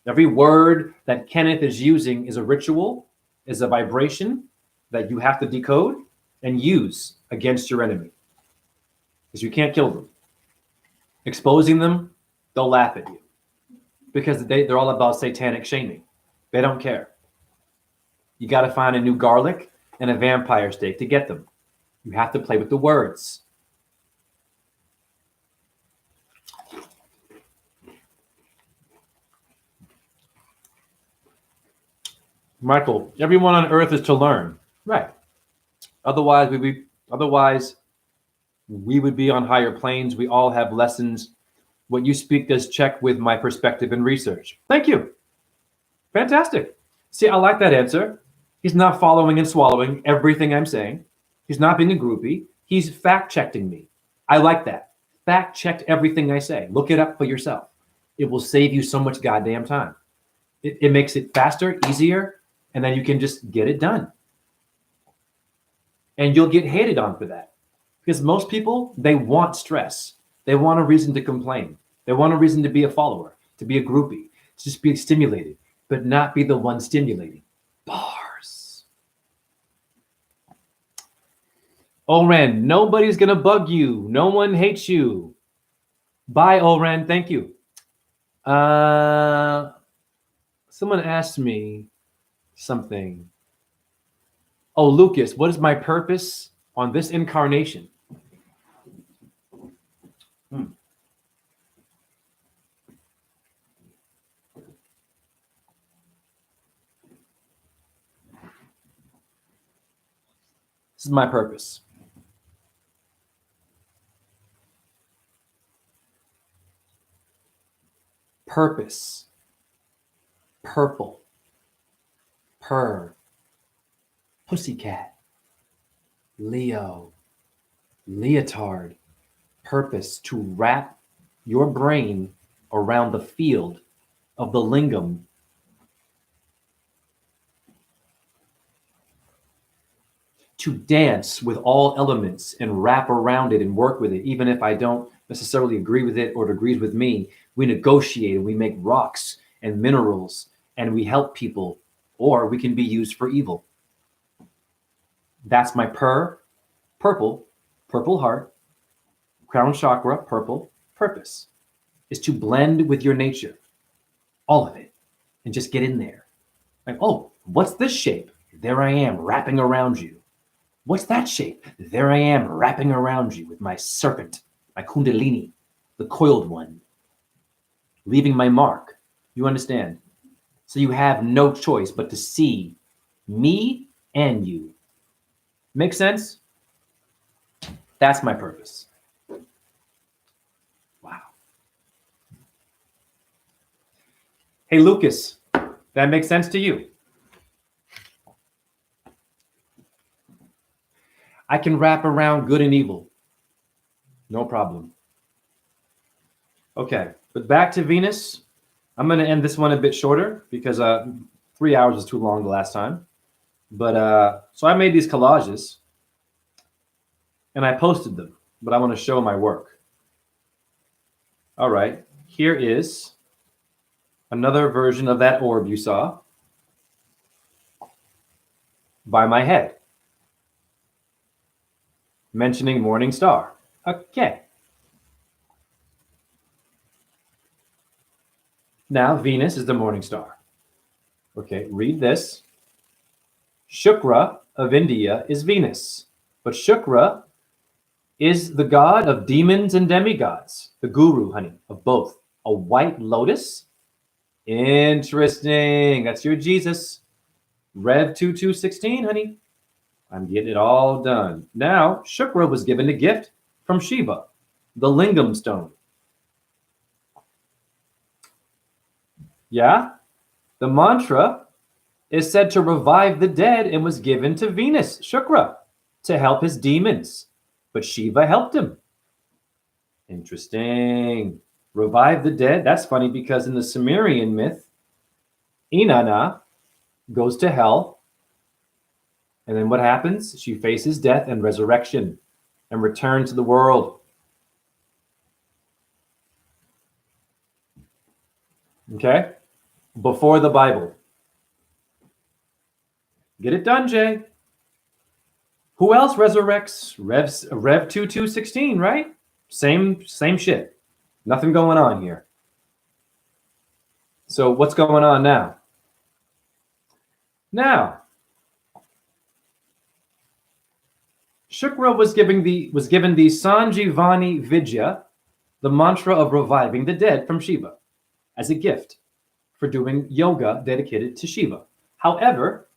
Every word that Kenneth is using is a ritual, is a vibration that you have to decode and use against your enemy. Because you can't kill them. Exposing them, they'll laugh at you. Because they're all about satanic shaming. They don't care. You got to find a new garlic and a vampire steak to get them. You have to play with the words. Michael, everyone on earth is to learn. Right. Otherwise, we would be on higher planes. We all have lessons. What you speak does check with my perspective and research. Thank you. Fantastic. See, I like that answer. He's not following and swallowing everything I'm saying. He's not being a groupie. He's fact-checking me. I like that. Fact-check everything I say. Look it up for yourself. It will save you so much goddamn time. It makes it faster, easier, and then you can just get it done. And you'll get hated on for that. Because most people, they want stress. They want a reason to complain. They want a reason to be a follower, to be a groupie, to just be stimulated, but not be the one stimulating. Bars. Oren, nobody's going to bug you. No one hates you. Bye, Oren. Thank you. Someone asked me something. Oh, Lucas, what is my purpose on this incarnation? This is my purpose. Purpose. Purple. Purr. Pussycat. Leo. Leotard. Purpose to wrap your brain around the field of the lingam. To dance with all elements and wrap around it and work with it, even if I don't necessarily agree with it or it agrees with me. We negotiate and we make rocks and minerals and we help people, or we can be used for evil. That's my purple heart, crown chakra, purple purpose is to blend with your nature, all of it, and just get in there. Like, oh, what's this shape? There I am wrapping around you. What's that shape? There I am wrapping around you with my serpent, my kundalini, the coiled one, leaving my mark. You understand? So you have no choice but to see me and you. Make sense? That's my purpose. Wow. Hey, Lucas, that makes sense to you? I can wrap around good and evil. No problem. Okay, but back to Venus. I'm going to end this one a bit shorter because 3 hours was too long the last time. But so I made these collages and I posted them, but I want to show my work. All right, here is another version of that orb you saw. by my head, mentioning morning star. Okay. Now Venus is the morning star. Okay, read this. Shukra of India is Venus, but Shukra is the god of demons and demigods, the guru, honey, of both. A white lotus? Interesting. That's your Jesus. Rev 2216, honey. I'm getting it all done. Now, Shukra was given a gift from Shiva, the lingam stone. Yeah? The mantra is said to revive the dead and was given to Venus, Shukra, to help his demons. But Shiva helped him. Interesting. Revive the dead. That's funny because in the Sumerian myth, Inanna goes to hell. And then what happens? She faces death and resurrection and return to the world. Okay? Before the Bible. Get it done, Jay. Who else resurrects? Rev 2216, right? Same shit. Nothing going on here. So what's going on now? Now, Shukra was given the Sanjivani Vidya, the mantra of reviving the dead from Shiva, as a gift for doing yoga dedicated to Shiva. However,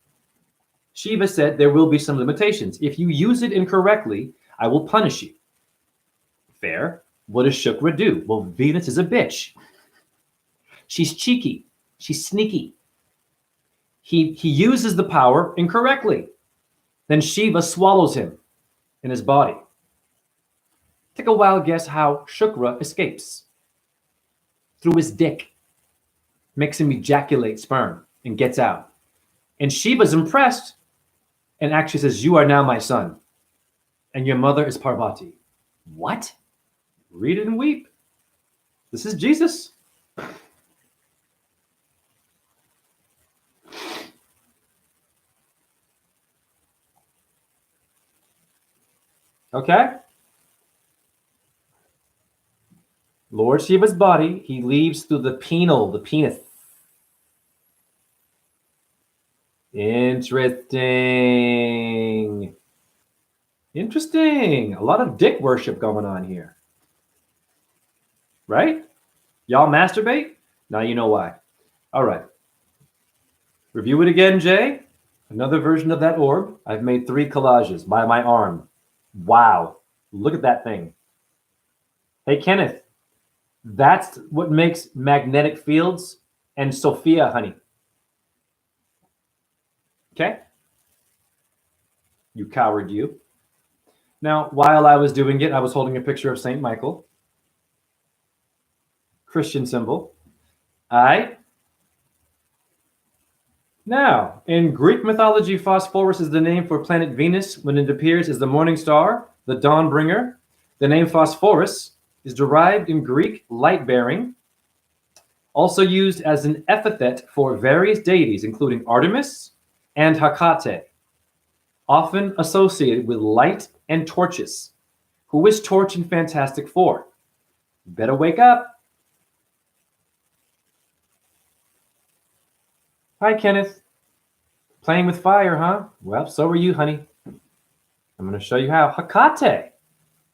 Shiva said there will be some limitations. If you use it incorrectly, I will punish you. Fair. What does Shukra do? Well, Venus is a bitch. She's cheeky. She's sneaky. He uses the power incorrectly. Then Shiva swallows him in his body. Take a wild guess how Shukra escapes. Through his dick. Makes him ejaculate sperm and gets out. And Shiva's impressed and actually says, "You are now my son. And your mother is Parvati." What? Read it and weep. This is Jesus. Okay? Lord Shiva's body, he leaves through the penis. Interesting. Interesting. A lot of dick worship going on here. Right? Y'all masturbate? Now you know why. All right. Review it again, Jay. Another version of that orb. I've made 3 collages by my arm. Wow. Look at that thing. Hey, Kenneth. That's what makes magnetic fields and Sophia, honey. Okay? You coward, you. Now, while I was doing it, I was holding a picture of St. Michael. Christian symbol. All right. Now, in Greek mythology, Phosphorus is the name for planet Venus when it appears as the morning star, the dawn bringer. The name Phosphorus is derived in Greek light-bearing, also used as an epithet for various deities, including Artemis and Hecate, often associated with light and torches. Who is Torch in Fantastic Four? Better wake up. Hi, Kenneth. Playing with fire, huh? Well, so are you, honey. I'm going to show you how. Hecate.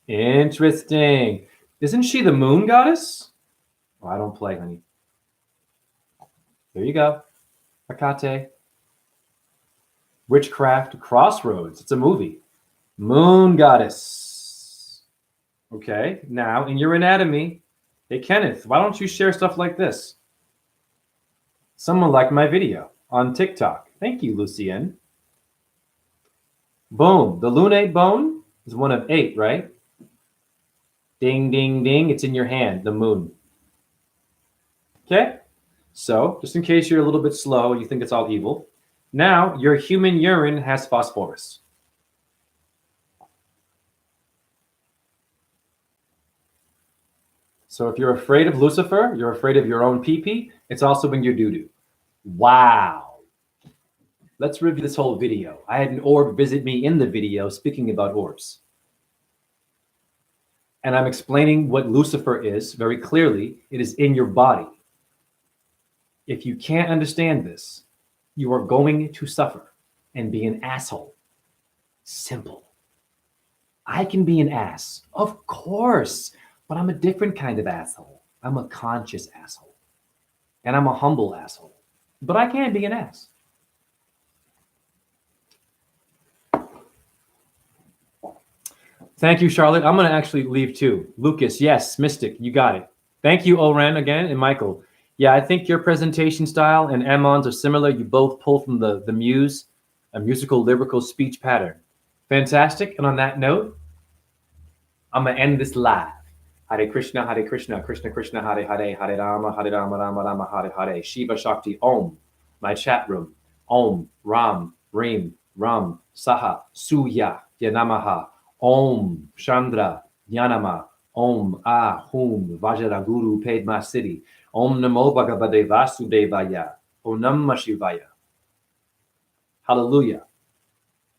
Interesting. Isn't she the moon goddess? Oh, I don't play, honey. There you go. Hecate. Witchcraft Crossroads. It's a movie. Moon goddess. Okay, now in your anatomy, hey, Kenneth, why don't you share stuff like this? Someone liked my video on TikTok. Thank you, Lucienne. Boom. The lunate bone is one of 8, right? Ding, ding, ding. It's in your hand, the moon. Okay? So, just in case you're a little bit slow, you think it's all evil. Now, your human urine has phosphorus. So if you're afraid of Lucifer, you're afraid of your own pee-pee, it's also in your doo-doo. Wow. Let's review this whole video. I had an orb visit me in the video speaking about orbs. And I'm explaining what Lucifer is very clearly. It is in your body. If you can't understand this, you are going to suffer and be an asshole. Simple. I can be an ass, of course, but I'm a different kind of asshole. I'm a conscious asshole. And I'm a humble asshole. But I can be an ass. Thank you, Charlotte. I'm going to actually leave too. Lucas, yes, Mystic, you got it. Thank you, Oren, again, and Michael. Yeah, I think your presentation style and Amon's are similar. You both pull from the muse, a musical, lyrical speech pattern. Fantastic. And on that note, I'm going to end this live. Hare Krishna, Krishna Krishna, Hare Hare, Hare Rama, Rama Rama, Hare Hare. Shiva Shakti, Om. My chat room. Om, Ram, Reem, Ram, Saha, Suya, Yanamaha. Om Chandra Yanama Om Ahum Vajraguru Padma Siddhi Om Namo Bhagavate Vasudevaya Om Namah Shivaya. Hallelujah.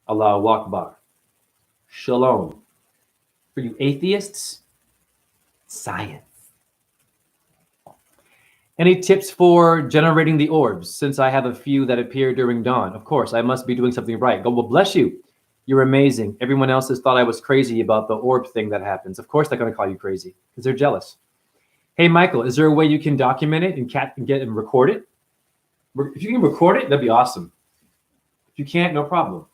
Allahu Akbar. Shalom. For you atheists, science. Any tips for generating the orbs? Since I have a few that appear during dawn. Of course, I must be doing something right. God will bless you. You're amazing. Everyone else has thought I was crazy about the orb thing that happens. Of course, they're going to call you crazy because they're jealous. Hey, Michael, is there a way you can document it and get and record it? If you can record it, that'd be awesome. If you can't, no problem.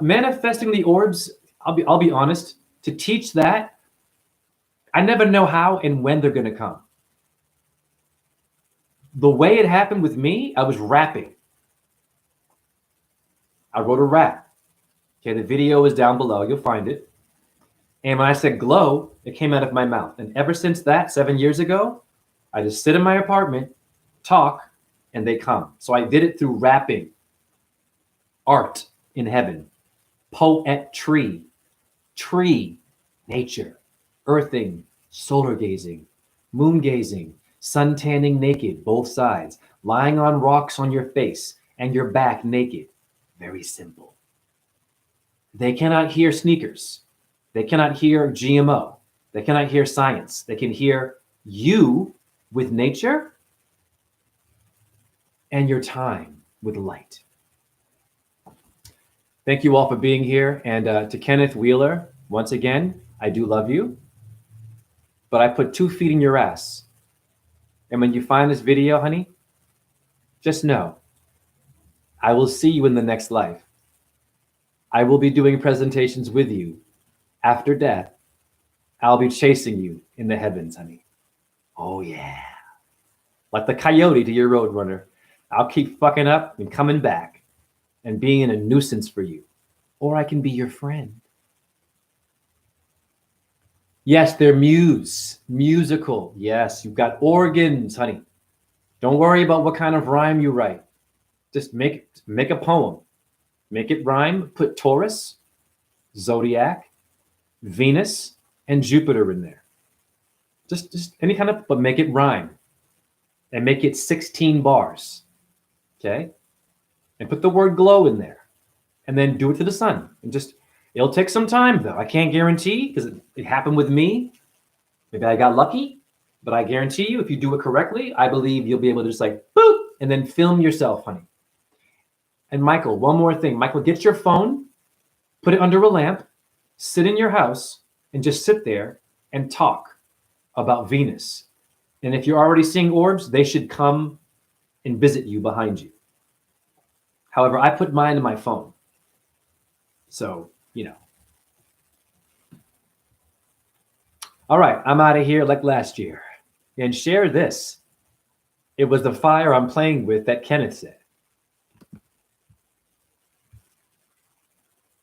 Manifesting the orbs, I'll be honest. To teach that, I never know how and when they're going to come. The way it happened with me, I was rapping. I wrote a rap. Okay, the video is down below. You'll find it. And when I said glow, it came out of my mouth. And ever since that, 7 years ago, I just sit in my apartment, talk, and they come. So I did it through rapping, art in heaven, poetry, tree, nature, earthing, solar gazing, moon gazing, sun tanning naked, both sides, lying on rocks on your face and your back naked. Very simple. They cannot hear sneakers. They cannot hear GMO. They cannot hear science. They can hear you with nature and your time with light. Thank you all for being here. And to Kenneth Wheeler, once again, I do love you, but I put 2 feet in your ass. And when you find this video, honey, just know, I will see you in the next life. I will be doing presentations with you after death. I'll be chasing you in the heavens, honey. Oh, yeah. Like the coyote to your roadrunner. I'll keep fucking up and coming back and being a nuisance for you. Or I can be your friend. Yes, they're musical. Yes, you've got organs, honey. Don't worry about what kind of rhyme you write. Just make a poem. Make it rhyme. Put Torus, Zodiac, Venus, and Jupiter in there. Just any kind of, but make it rhyme. And make it 16 bars. Okay? And put the word glow in there. And then do it to the sun. And it'll take some time though. I can't guarantee because it happened with me. Maybe I got lucky, but I guarantee you if you do it correctly, I believe you'll be able to just like boop and then film yourself, honey. And Michael, one more thing. Michael, get your phone, put it under a lamp, sit in your house, and just sit there and talk about Venus. And if you're already seeing orbs, they should come and visit you behind you. However, I put mine in my phone. So, you know. All right, I'm out of here like last year. And share this. It was the fire I'm playing with that Kenneth said.